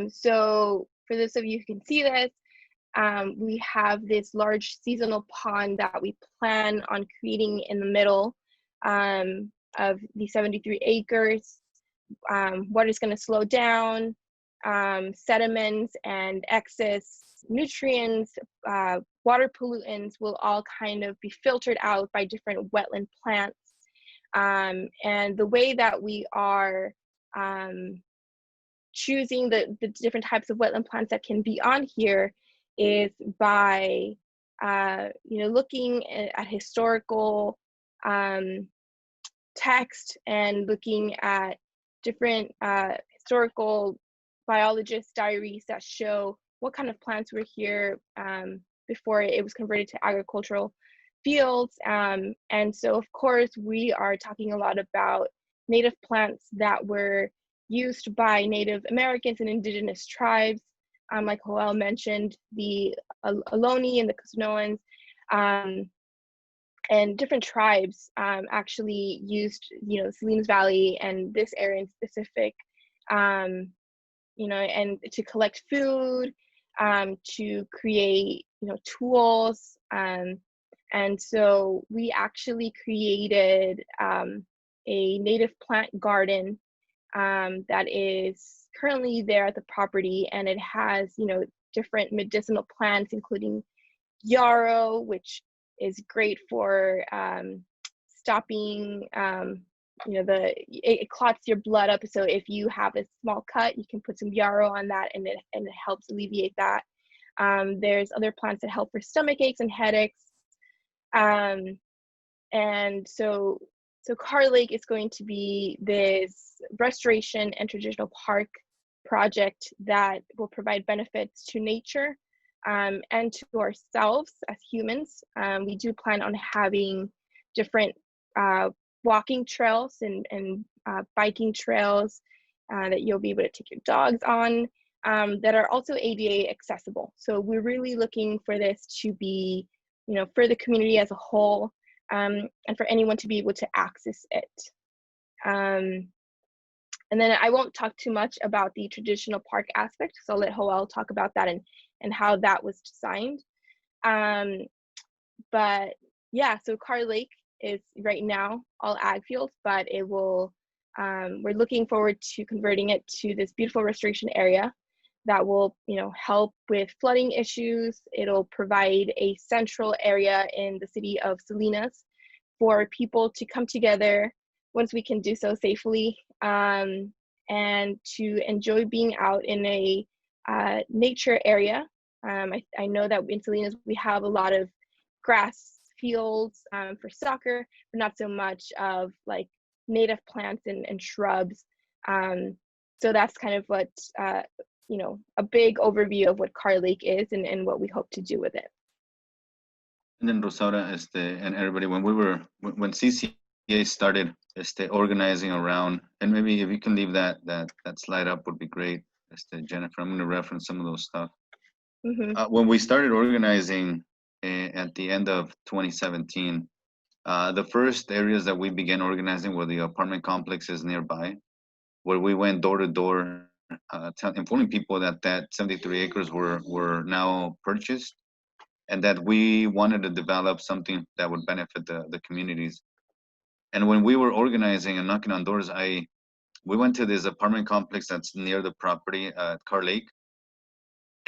So for those of you who can see this, we have this large seasonal pond that we plan on creating in the middle of the 73 acres. Water is going to slow down. Sediments and excess nutrients, water pollutants will all kind of be filtered out by different wetland plants. And the way that we are choosing the different types of wetland plants that can be on here is by looking at historical text and looking at different historical biologist diaries that show what kind of plants were here before it was converted to agricultural fields. And so of course we are talking a lot about native plants that were used by Native Americans and indigenous tribes, like Joel mentioned, the Ohlone and the Cusnoans, and different tribes actually used, Salinas Valley and this area in specific, and to collect food, to create, tools. And so we actually created a native plant garden that is currently there at the property, and it has, different medicinal plants, including yarrow, which is great for stopping, it clots your blood up. So if you have a small cut, you can put some yarrow on that, and it helps alleviate that. There's other plants that help for stomach aches and headaches. And so Carr Lake is going to be this restoration and traditional park project that will provide benefits to nature and to ourselves as humans. We do plan on having different walking trails and biking trails that you'll be able to take your dogs on, that are also ADA accessible. So we're really looking for this to be, for the community as a whole, and for anyone to be able to access it. And then I won't talk too much about the traditional park aspect, so I'll let Joel talk about that and how that was designed. But yeah, so Carr Lake is right now all ag fields, but it will, we're looking forward to converting it to this beautiful restoration area that will, help with flooding issues. It'll provide a central area in the city of Salinas for people to come together once we can do so safely, and to enjoy being out in a nature area. I know that in Salinas we have a lot of grass fields for soccer, but not so much of like native plants and shrubs. So that's kind of what, a big overview of what Carr Lake is and what we hope to do with it. And then Rosaura, and everybody, when CCA started, organizing around, and maybe if you can leave that slide up would be great, Jennifer. I'm going to reference some of those stuff. Mm-hmm. When we started organizing at the end of 2017, the first areas that we began organizing were the apartment complexes nearby, where we went door to door, informing people that 73 acres were now purchased, and that we wanted to develop something that would benefit the communities. And when we were organizing and knocking on doors, we went to this apartment complex that's near the property at Carr Lake.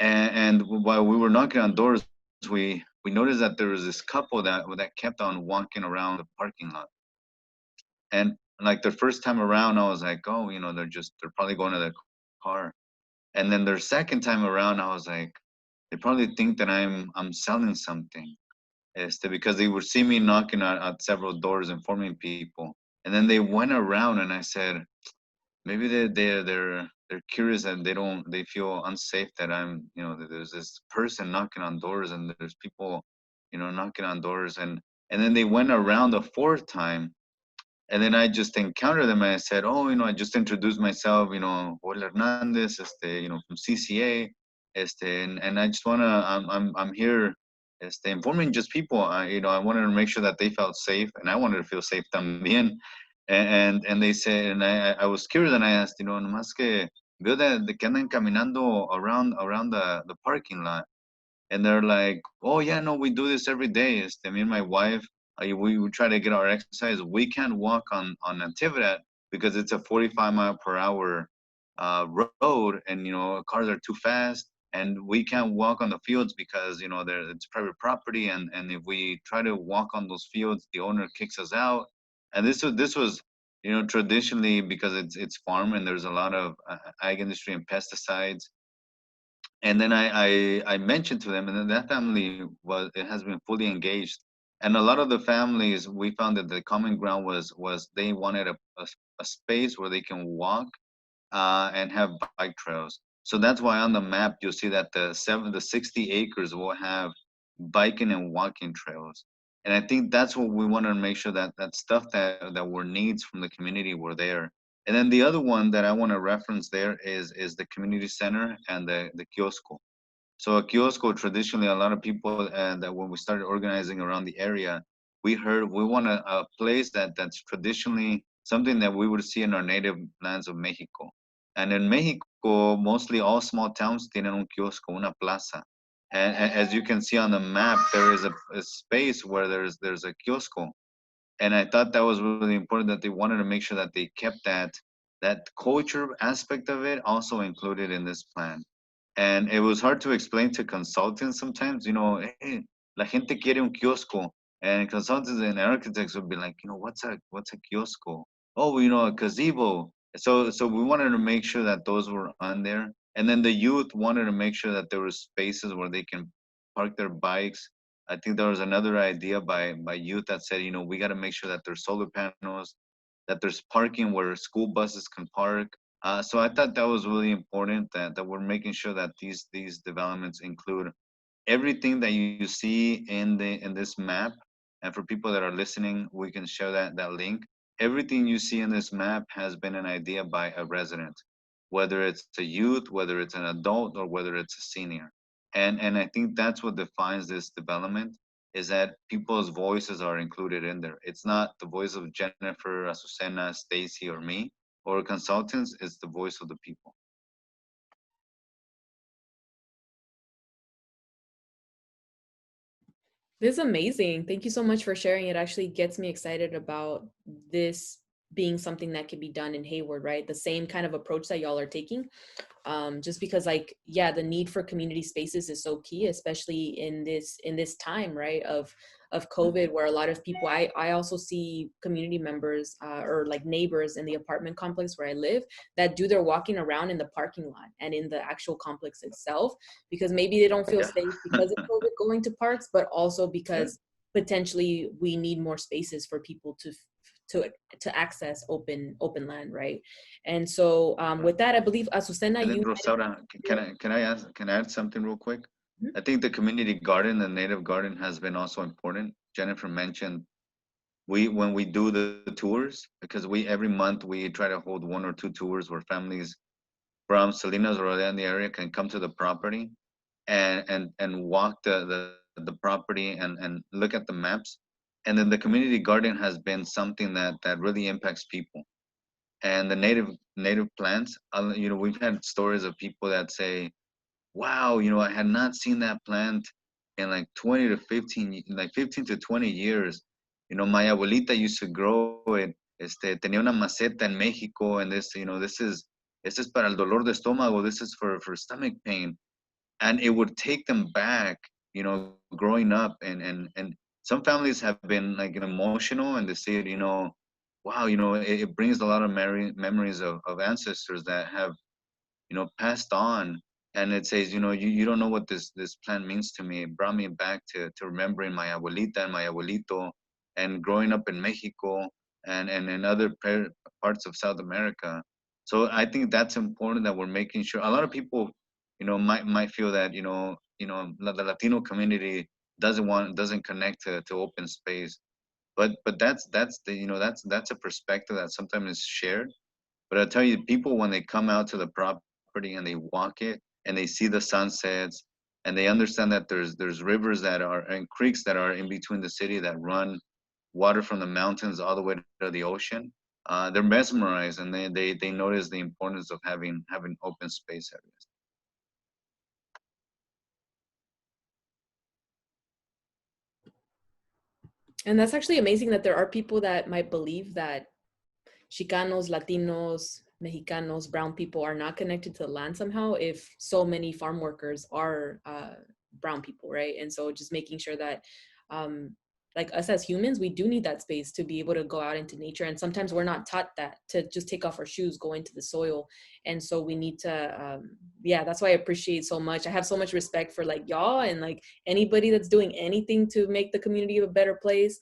And while we were knocking on doors, we noticed that there was this couple that kept on walking around the parking lot. And like the first time around, I was like, oh, they're probably going to their car. And then their second time around, I was like, they probably think that I'm selling something. Because they would see me knocking at several doors, informing people. And then they went around, and I said, maybe they're curious and they feel unsafe that that there's this person knocking on doors and there's people, knocking on doors. And then they went around the fourth time, and then I just encountered them, and I said, oh, I just introduced myself, Joel Hernandez, from CCA, and I just I'm here, informing just people. I wanted to make sure that they felt safe, and I wanted to feel safe también. And they said, and I was curious, and I asked, nomás que veo de que andan caminando around the parking lot. And they're like, oh yeah, no, we do this every day. Me and my wife, we try to get our exercise. We can't walk on Natividad because it's a 45-mile-per-hour road, and cars are too fast, and we can't walk on the fields because it's private property, and if we try to walk on those fields, the owner kicks us out. And this was traditionally, because it's farm and there's a lot of ag industry and pesticides. And then I mentioned to them, and then that family has been fully engaged. And a lot of the families, we found that the common ground was they wanted a space where they can walk and have bike trails. So that's why on the map you'll see that the 60 acres will have biking and walking trails. And I think that's what we wanted to make sure that stuff that were needs from the community were there. And then the other one that I want to reference there is the community center and the kiosco. So a kiosco, traditionally, a lot of people, that when we started organizing around the area, we heard we want a place that's traditionally something that we would see in our native lands of Mexico. And in Mexico, mostly all small towns tienen un kiosco, una plaza. And as you can see on the map, there is a space where there's a kiosco. And I thought that was really important, that they wanted to make sure that they kept that culture aspect of it also included in this plan. And it was hard to explain to consultants sometimes, hey, la gente quiere un kiosco. And consultants and architects would be like, what's a kiosco? Oh, a gazebo. So we wanted to make sure that those were on there. And then the youth wanted to make sure that there were spaces where they can park their bikes. I think there was another idea by youth that said, we got to make sure that there's solar panels, that there's parking where school buses can park. So I thought that was really important, that we're making sure that these developments include everything that you see in this map. And for people that are listening, we can share that link. Everything you see in this map has been an idea by a resident, whether it's a youth, whether it's an adult, or whether it's a senior. And I think that's what defines this development, is that people's voices are included in there. It's not the voice of Jennifer, Azucena, Stacey, or me, or consultants. It's the voice of the people. This is amazing. Thank you so much for sharing. It actually gets me excited about this being something that can be done in Hayward, right? The same kind of approach that y'all are taking. Just because, like, yeah, the need for community spaces is so key, especially in this time, right, of COVID, where a lot of people, I also see community members or like neighbors in the apartment complex where I live that do their walking around in the parking lot and in the actual complex itself, because maybe they don't feel safe because of COVID going to parks, but also because potentially we need more spaces for people to access open land, right? And so with that, I believe Azucena, And then you Rosara, can I add something real quick? I think the community garden, the native garden, has been also important. Jennifer mentioned when we do the tours, because we every month we try to hold 1 or 2 tours where families from Salinas or around the area can come to the property and walk the property and look at the maps. And then the community garden has been something that really impacts people. And the native plants, we've had stories of people that say, wow, I had not seen that plant in like 20 to 15, like 15 to 20 years. My abuelita used to grow it. Tenía una maceta en Mexico, and this is para el dolor de estómago. This is for stomach pain. And it would take them back, growing up. And some families have been like emotional, and they say, wow, it brings a lot of memories of ancestors that have passed on. And it says, you don't know what this plant means to me. It brought me back to remembering my abuelita and my abuelito, and growing up in Mexico and in other parts of South America. So I think that's important, that we're making sure. A lot of people, might feel that, the Latino community doesn't connect to open space. But that's a perspective that sometimes is shared. But I tell you, people, when they come out to the property and they walk it and they see the sunsets, and they understand that there's rivers that are and creeks that are in between the city that run water from the mountains all the way to the ocean, they're mesmerized, and they notice the importance of having open space areas. And that's actually amazing that there are people that might believe that Chicanos, Latinos, Mexicanos, brown people are not connected to the land somehow, if so many farm workers are brown people, right? And so just making sure that like us as humans, we do need that space to be able to go out into nature. And sometimes we're not taught that, to just take off our shoes, go into the soil. And so we need to, yeah, that's why I appreciate so much. I have so much respect for like y'all and like anybody that's doing anything to make the community a better place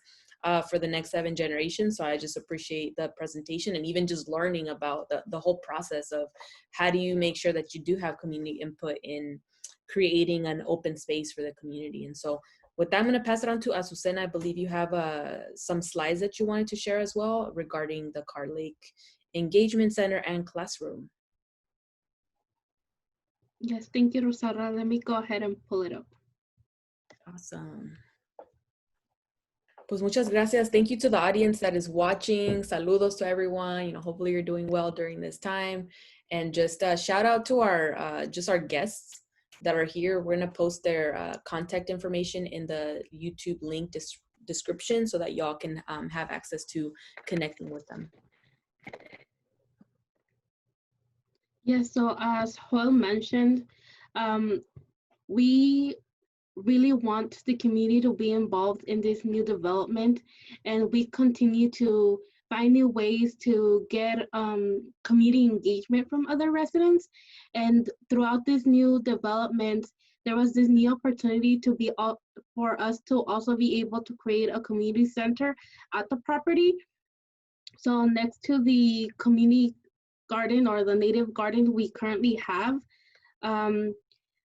for the next 7 generations. So I just appreciate the presentation, and even just learning about the whole process of how do you make sure that you do have community input in creating an open space for the community. And so with that, I'm going to pass it on to Azucena. I believe you have some slides that you wanted to share as well regarding the Carr Lake Engagement Center and classroom. Yes, thank you, Rosara. Let me go ahead and pull it up. Awesome. Pues muchas gracias. Thank you to the audience that is watching. Saludos to everyone. Hopefully you're doing well during this time. And just shout out to our guests that are here. We're going to post their contact information in the YouTube link description so that y'all can have access to connecting with them. Yes, so as Joel mentioned, we really want the community to be involved in this new development, and we continue to find new ways to get community engagement from other residents. And throughout this new development, there was this new opportunity for us to also be able to create a community center at the property. So next to the community garden, or the native garden we currently have,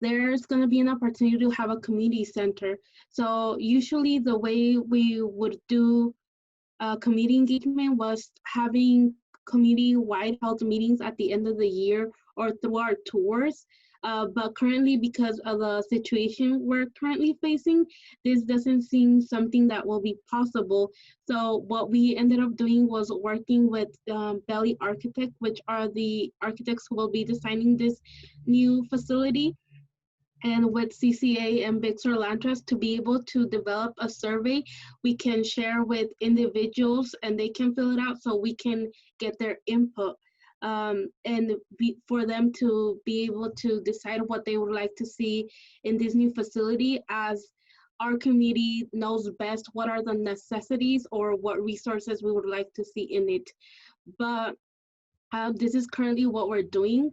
there's going to be an opportunity to have a community center. So usually the way we would do community engagement was having community-wide health meetings at the end of the year or through our tours. But currently, because of the situation we're currently facing, this doesn't seem something that will be possible. So what we ended up doing was working with Belly Architect, which are the architects who will be designing this new facility. and with CCA and Big Sur Land Trust to be able to develop a survey we can share with individuals, and they can fill it out so we can get their input, for them to be able to decide what they would like to see in this new facility, as our community knows best what are the necessities or what resources we would like to see in it. But this is currently what we're doing.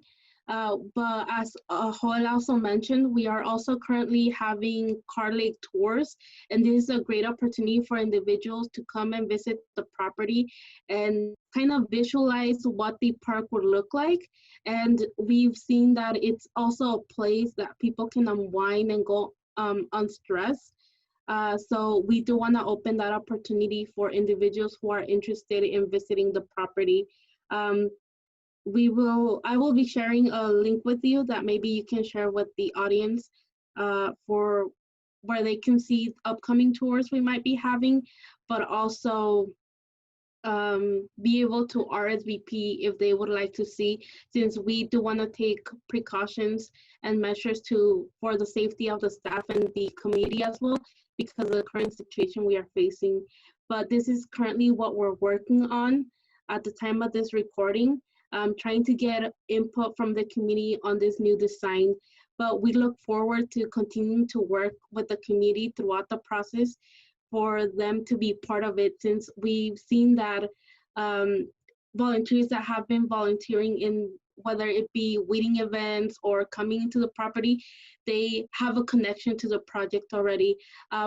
But as Joel also mentioned, we are also currently having Carr Lake tours, and this is a great opportunity for individuals to come and visit the property and kind of visualize what the park would look like. And we've seen that it's also a place that people can unwind and go unstressed. So we do want to open that opportunity for individuals who are interested in visiting the property. I will be sharing a link with you that maybe you can share with the audience for where they can see upcoming tours we might be having, but also be able to RSVP if they would like to see, since we do want to take precautions and measures for the safety of the staff and the community as well, because of the current situation we are facing. But this is currently what we're working on at the time of this recording. Trying to get input from the community on this new design, but we look forward to continuing to work with the community throughout the process for them to be part of it, since we've seen that volunteers that have been volunteering in whether it be weeding events or coming into the property, they have a connection to the project already.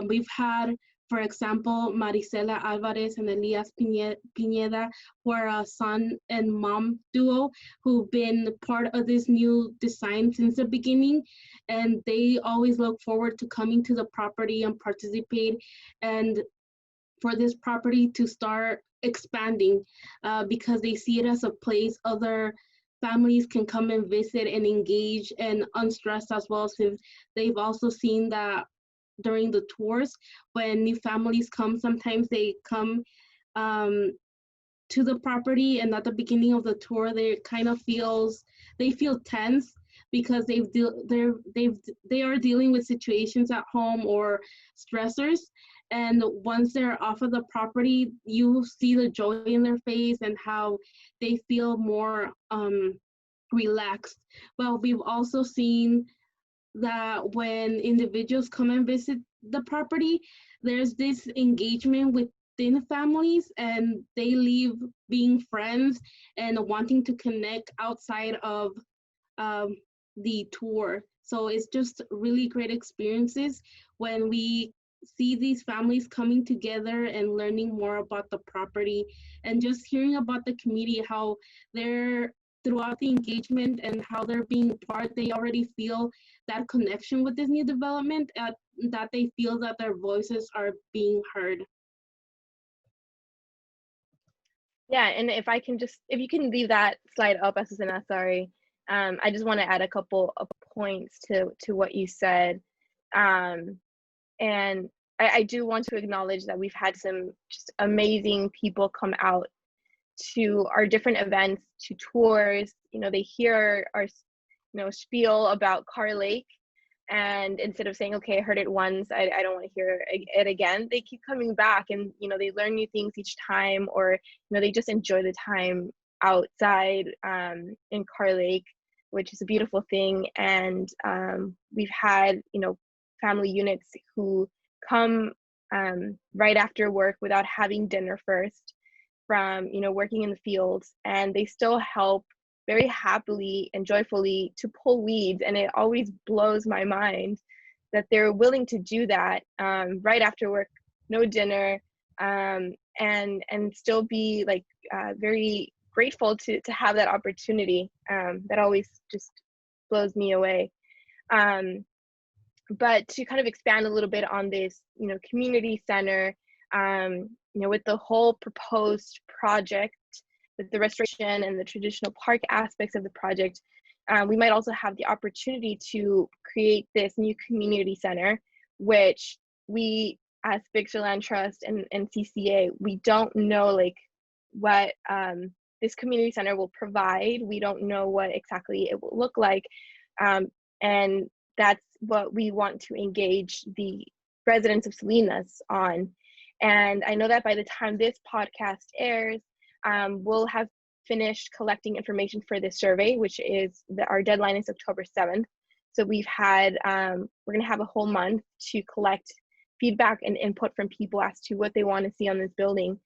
We've had, for example, Marisela Alvarez and Elias Pineda, who are a son and mom duo who've been part of this new design since the beginning. And they always look forward to coming to the property and participate, and for this property to start expanding because they see it as a place other families can come and visit and engage and unstressed as well, since they've also seen that during the tours, when new families come, sometimes they come to the property, and at the beginning of the tour, they kind of feel tense because they are dealing with situations at home or stressors. And once they're off of the property, you see the joy in their face and how they feel more relaxed. Well, we've also seen that when individuals come and visit the property, there's this engagement within families, and they leave being friends and wanting to connect outside of the tour. So it's just really great experiences when we see these families coming together and learning more about the property, and just hearing about the community, how they're throughout the engagement and how they're being part, they already feel that connection with this new development, that they feel that their voices are being heard. Yeah, and if you can leave that slide up, Azucena, sorry. I just want to add a couple of points to what you said. And I do want to acknowledge that we've had some just amazing people come out to our different events, to tours. They hear our spiel about Carr Lake, and instead of saying, okay, I heard it once, I don't want to hear it again, they keep coming back, and they learn new things each time, or they just enjoy the time outside in Carr Lake, which is a beautiful thing. And we've had family units who come right after work without having dinner first, from working in the fields, and they still help very happily and joyfully to pull weeds. And it always blows my mind that they're willing to do that right after work, no dinner, and still be like very grateful to have that opportunity. That always just blows me away. But to kind of expand a little bit on this, community center, with the whole proposed project, with the restoration and the traditional park aspects of the project, we might also have the opportunity to create this new community center, which we, as Big Sur Land Trust and CCA, we don't know like what this community center will provide. We don't know what exactly it will look like. And that's what we want to engage the residents of Salinas on. And I know that by the time this podcast airs, we'll have finished collecting information for this survey, which is our deadline is October 7th. So we've had, we're gonna have a whole month to collect feedback and input from people as to what they want to see on this building.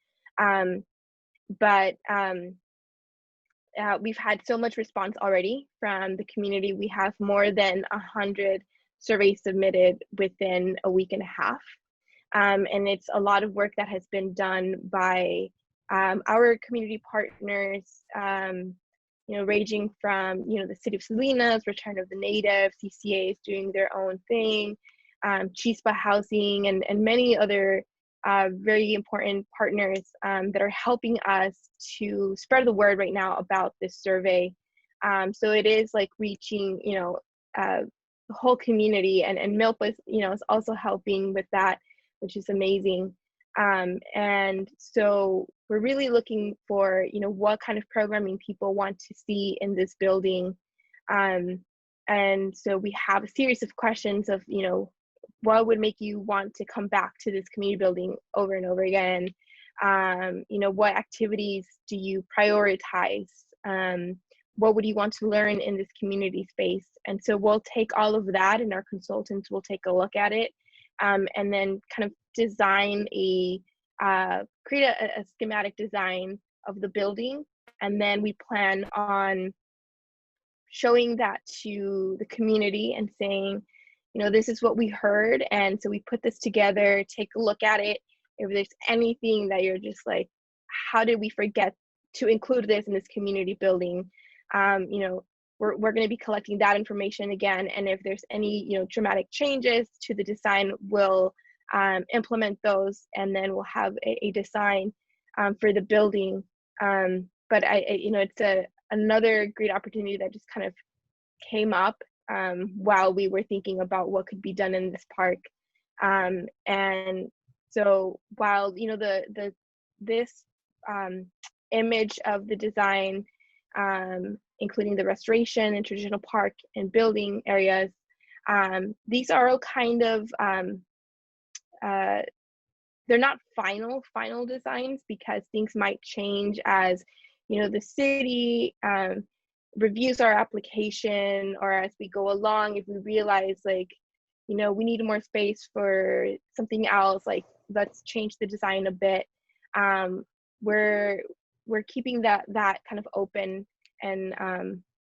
We've had so much response already from the community. We have more than 100 surveys submitted within a week and a half. And it's a lot of work that has been done by our community partners, ranging from, the City of Salinas, Return of the Native, CCA is doing their own thing, Chispa Housing, and many other very important partners that are helping us to spread the word right now about this survey. So it is like reaching, the whole community, and MILPA is also helping with that, which is amazing. And so we're really looking for, what kind of programming people want to see in this building. And so we have a series of questions of, what would make you want to come back to this community building over and over again? What activities do you prioritize? What would you want to learn in this community space? And so we'll take all of that, and our consultants will take a look at it, and then kind of design create a schematic design of the building. And then we plan on showing that to the community and saying, this is what we heard, and so we put this together, take a look at it. If there's anything that you're just like, how did we forget to include this in this community building? We're going to be collecting that information again, and if there's any, dramatic changes to the design, we'll implement those, and then we'll have a design for the building. But it's another great opportunity that just kind of came up while we were thinking about what could be done in this park. And so while, this image of the design, including the restoration and traditional park and building areas, these are all kind of, they're not final designs, because things might change as, the city reviews our application, or as we go along, if we realize like, we need more space for something else, like let's change the design a bit. We're keeping that kind of open, and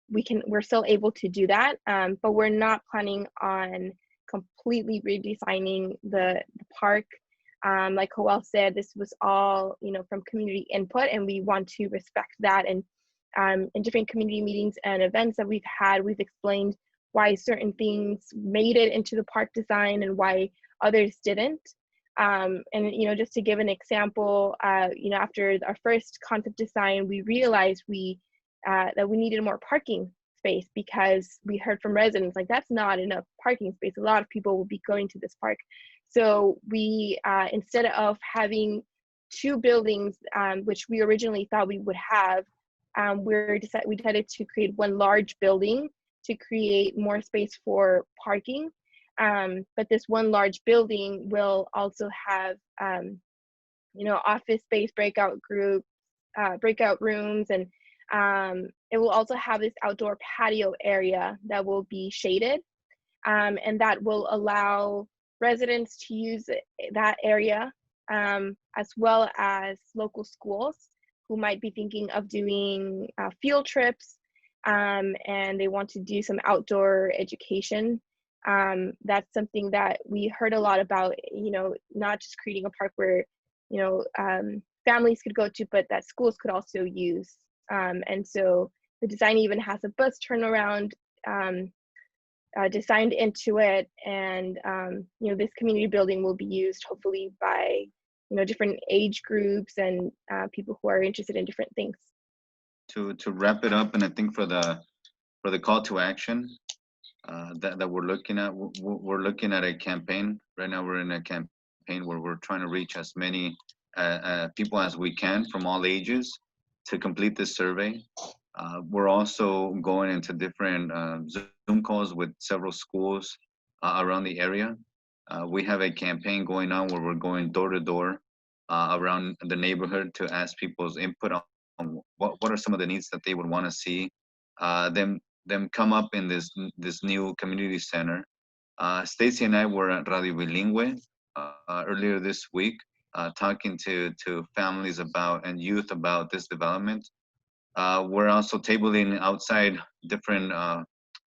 we're still able to do that, but we're not planning on completely redesigning the park. Like Joel said, this was all from community input, and we want to respect that. And in different community meetings and events that we've had, we've explained why certain things made it into the park design and why others didn't. And just to give an example, after our first concept design, we realized that we needed more parking space, because we heard from residents like, that's not enough parking space. A lot of people will be going to this park. So we, instead of having two buildings, which we originally thought we would have, we decided to create one large building to create more space for parking. But this one large building will also have, office space, breakout groups, breakout rooms, and it will also have this outdoor patio area that will be shaded, and that will allow residents to use that area, as well as local schools who might be thinking of doing field trips, and they want to do some outdoor education. That's something that we heard a lot about, not just creating a park where, families could go to, but that schools could also use. And so the design even has a bus turnaround designed into it. And, this community building will be used hopefully by, different age groups and people who are interested in different things. To wrap it up, and I think for the call to action that we're looking at a campaign right now. We're in a campaign where we're trying to reach as many people as we can from all ages to complete this survey. We're also going into different Zoom calls with several schools around the area. We have a campaign going on where we're going door to door around the neighborhood to ask people's input on what are some of the needs that they would want to see them come up in this new community center. Stacey and I were at Radio Bilingüe earlier this week, talking to families about and youth about this development. We're also tabling outside different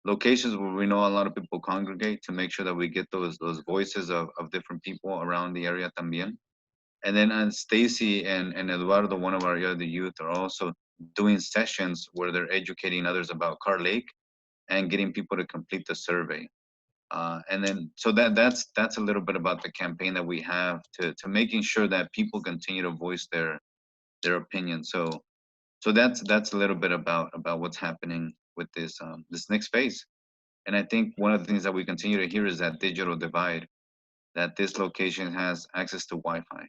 locations where we know a lot of people congregate to make sure that we get those voices of different people around the area también. And then Stacey and Eduardo, one of our other youth, are also doing sessions where they're educating others about Carr Lake and getting people to complete the survey. And then, so that's a little bit about the campaign that we have to making sure that people continue to voice their opinion. So that's a little bit about what's happening with this next phase. And I think one of the things that we continue to hear is that digital divide, that this location has access to Wi-Fi.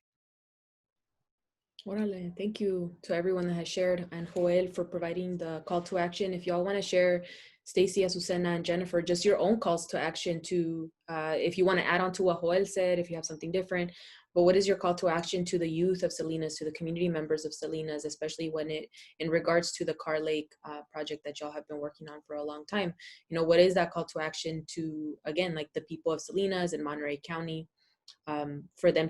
Orale. Thank you to everyone that has shared, and Joel for providing the call to action. If y'all want to share, Stacey, Azucena, and Jennifer, just your own calls to action to, if you want to add on to what Joel said, if you have something different, but what is your call to action to the youth of Salinas, to the community members of Salinas, especially when in regards to the Carr Lake project that y'all have been working on for a long time? You know, what is that call to action to, again, like the people of Salinas and Monterey County, for them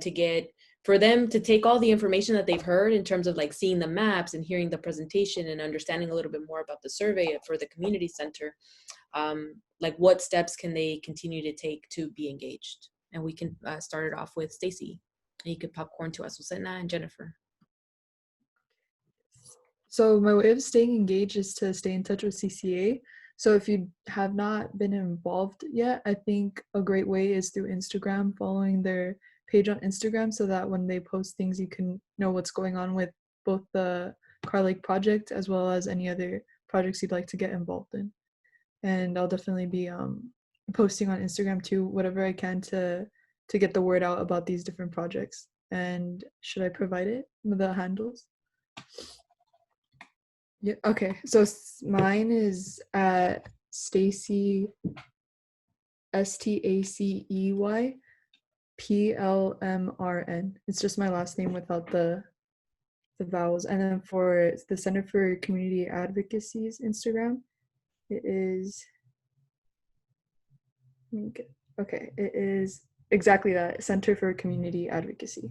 to take all the information that they've heard in terms of like seeing the maps and hearing the presentation and understanding a little bit more about the survey for the community center, like what steps can they continue to take to be engaged? And we can start it off with Stacey. And you could popcorn to Azucena and Jennifer. So my way of staying engaged is to stay in touch with CCA. So if you have not been involved yet, I think a great way is through Instagram, following their page on Instagram, so that when they post things, you can know what's going on with both the Carr Lake Project as well as any other projects you'd like to get involved in. And I'll definitely be posting on Instagram too, whatever I can to get the word out about these different projects. And should I provide it with the handles? Yeah. Okay. So mine is at Stacey, STACEY PLMRN. It's just my last name without the vowels. And then for the Center for Community Advocacy's Instagram, it is, it is exactly that, Center for Community Advocacy.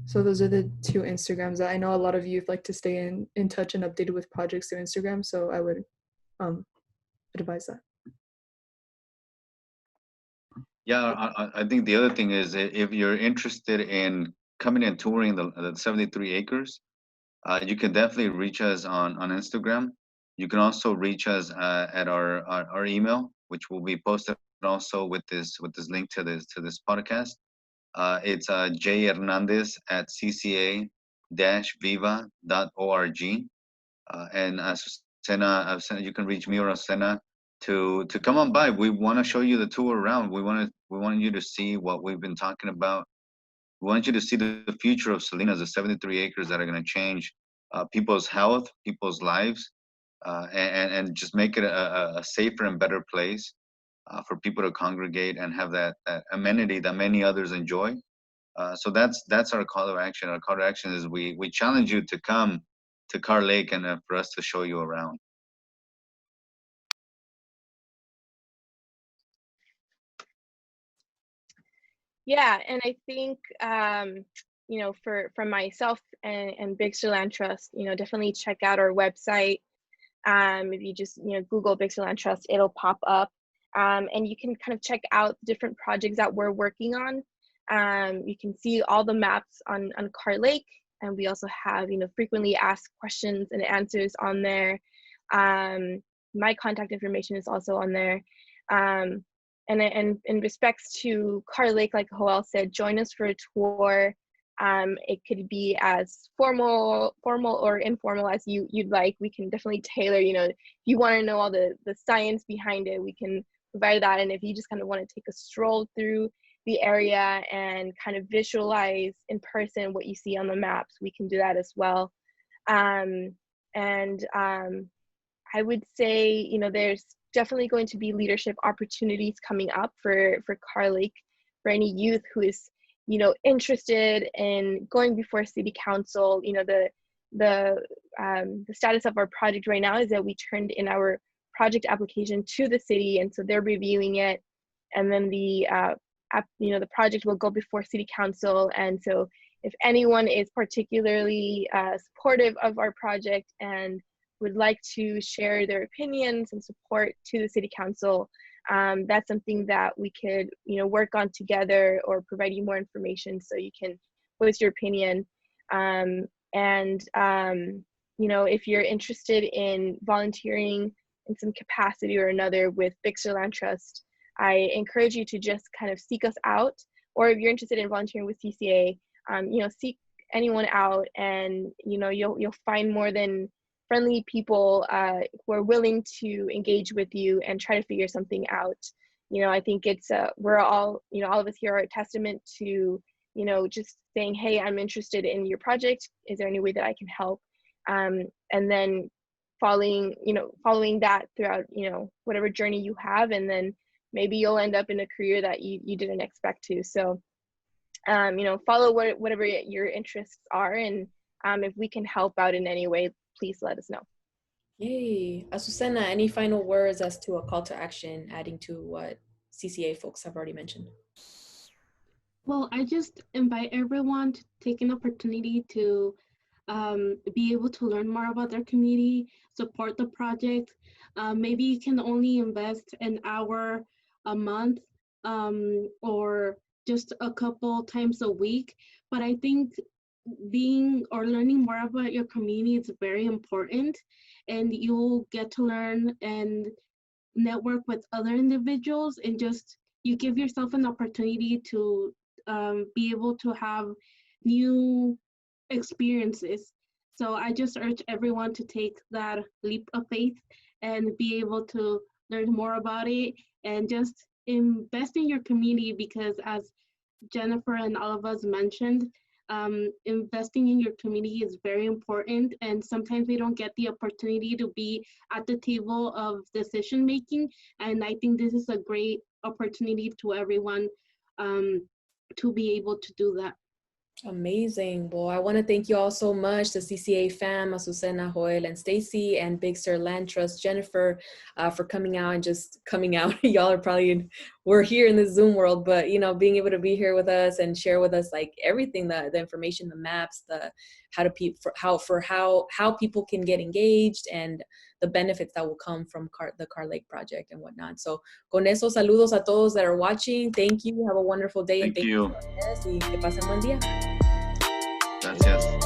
So those are the two Instagrams that I know a lot of youth like to stay in touch and updated with projects through Instagram. So I would advise that. Yeah, I think the other thing is, if you're interested in coming and touring the 73 acres, you can definitely reach us on Instagram. You can also reach us at our email, which will be posted also with this link to this podcast. It's jhernandez@cca-viva.org. And Azucena, you can reach me or Azucena to come on by. We want to show you the tour around. We want you to see what we've been talking about. We want you to see the future of Salinas, the 73 acres that are going to change people's health, people's lives, and just make it a safer and better place for people to congregate and have that amenity that many others enjoy. So that's our call to action. Our call to action is we challenge you to come to Carr Lake and for us to show you around. Yeah, and I think you know, for myself and Big Sur Land Trust, you know, definitely check out our website. If you just, you know, Google Big Sur Land Trust, it'll pop up, and you can kind of check out different projects that we're working on. You can see all the maps on Carr Lake, and we also have, you know, frequently asked questions and answers on there. My contact information is also on there. And in respects to Carr Lake, like Joel said, join us for a tour. It could be as formal or informal as you'd like. We can definitely tailor, you know, if you want to know all the science behind it, we can provide that. And if you just kind of want to take a stroll through the area and kind of visualize in person what you see on the maps, we can do that as well. I would say, you know, there's definitely going to be leadership opportunities coming up for Carr Lake, for any youth who is, you know, interested in going before city council. You know, the status of our project right now is that we turned in our project application to the city, and so they're reviewing it, and then the project will go before city council. And so if anyone is particularly supportive of our project and would like to share their opinions and support to the city council, that's something that we could, you know, work on together, or provide you more information so you can voice your opinion. You know, if you're interested in volunteering in some capacity or another with Big Sur Land Trust, I encourage you to just kind of seek us out. Or if you're interested in volunteering with CCA, you know, seek anyone out, and, you know, you'll find more than friendly people who are willing to engage with you and try to figure something out. You know, I think it's we're all, you know, all of us here are a testament to, you know, just saying, hey, I'm interested in your project. Is there any way that I can help? And then following that throughout, you know, whatever journey you have, and then maybe you'll end up in a career that you didn't expect to. So, you know, follow whatever your interests are, and if we can help out in any way, please let us know. Yay. Azucena, any final words as to a call to action, adding to what CCA folks have already mentioned? Well, I just invite everyone to take an opportunity to be able to learn more about their community, support the project. Maybe you can only invest an hour a month, or just a couple times a week. But I think learning more about your community is very important, and you'll get to learn and network with other individuals, and just you give yourself an opportunity to be able to have new experiences. So I just urge everyone to take that leap of faith and be able to learn more about it, and just invest in your community, because as Jennifer and all of us mentioned, investing in your community is very important, and sometimes we don't get the opportunity to be at the table of decision making, and I think this is a great opportunity to everyone to be able to do that. Amazing. Well, I want to thank you all so much, the CCA fam, Azucena, Joel, and Stacey, and Big Sur Land Trust, Jennifer, for coming out and just coming out. Y'all are probably, we're here in the Zoom world, but, you know, being able to be here with us and share with us like everything, the information, the maps, the how people can get engaged, and the benefits that will come from the Carr Lake Project and whatnot. So, con eso, saludos a todos that are watching. Thank you. Have a wonderful day. Thank you. Y que pasen buen día. Gracias.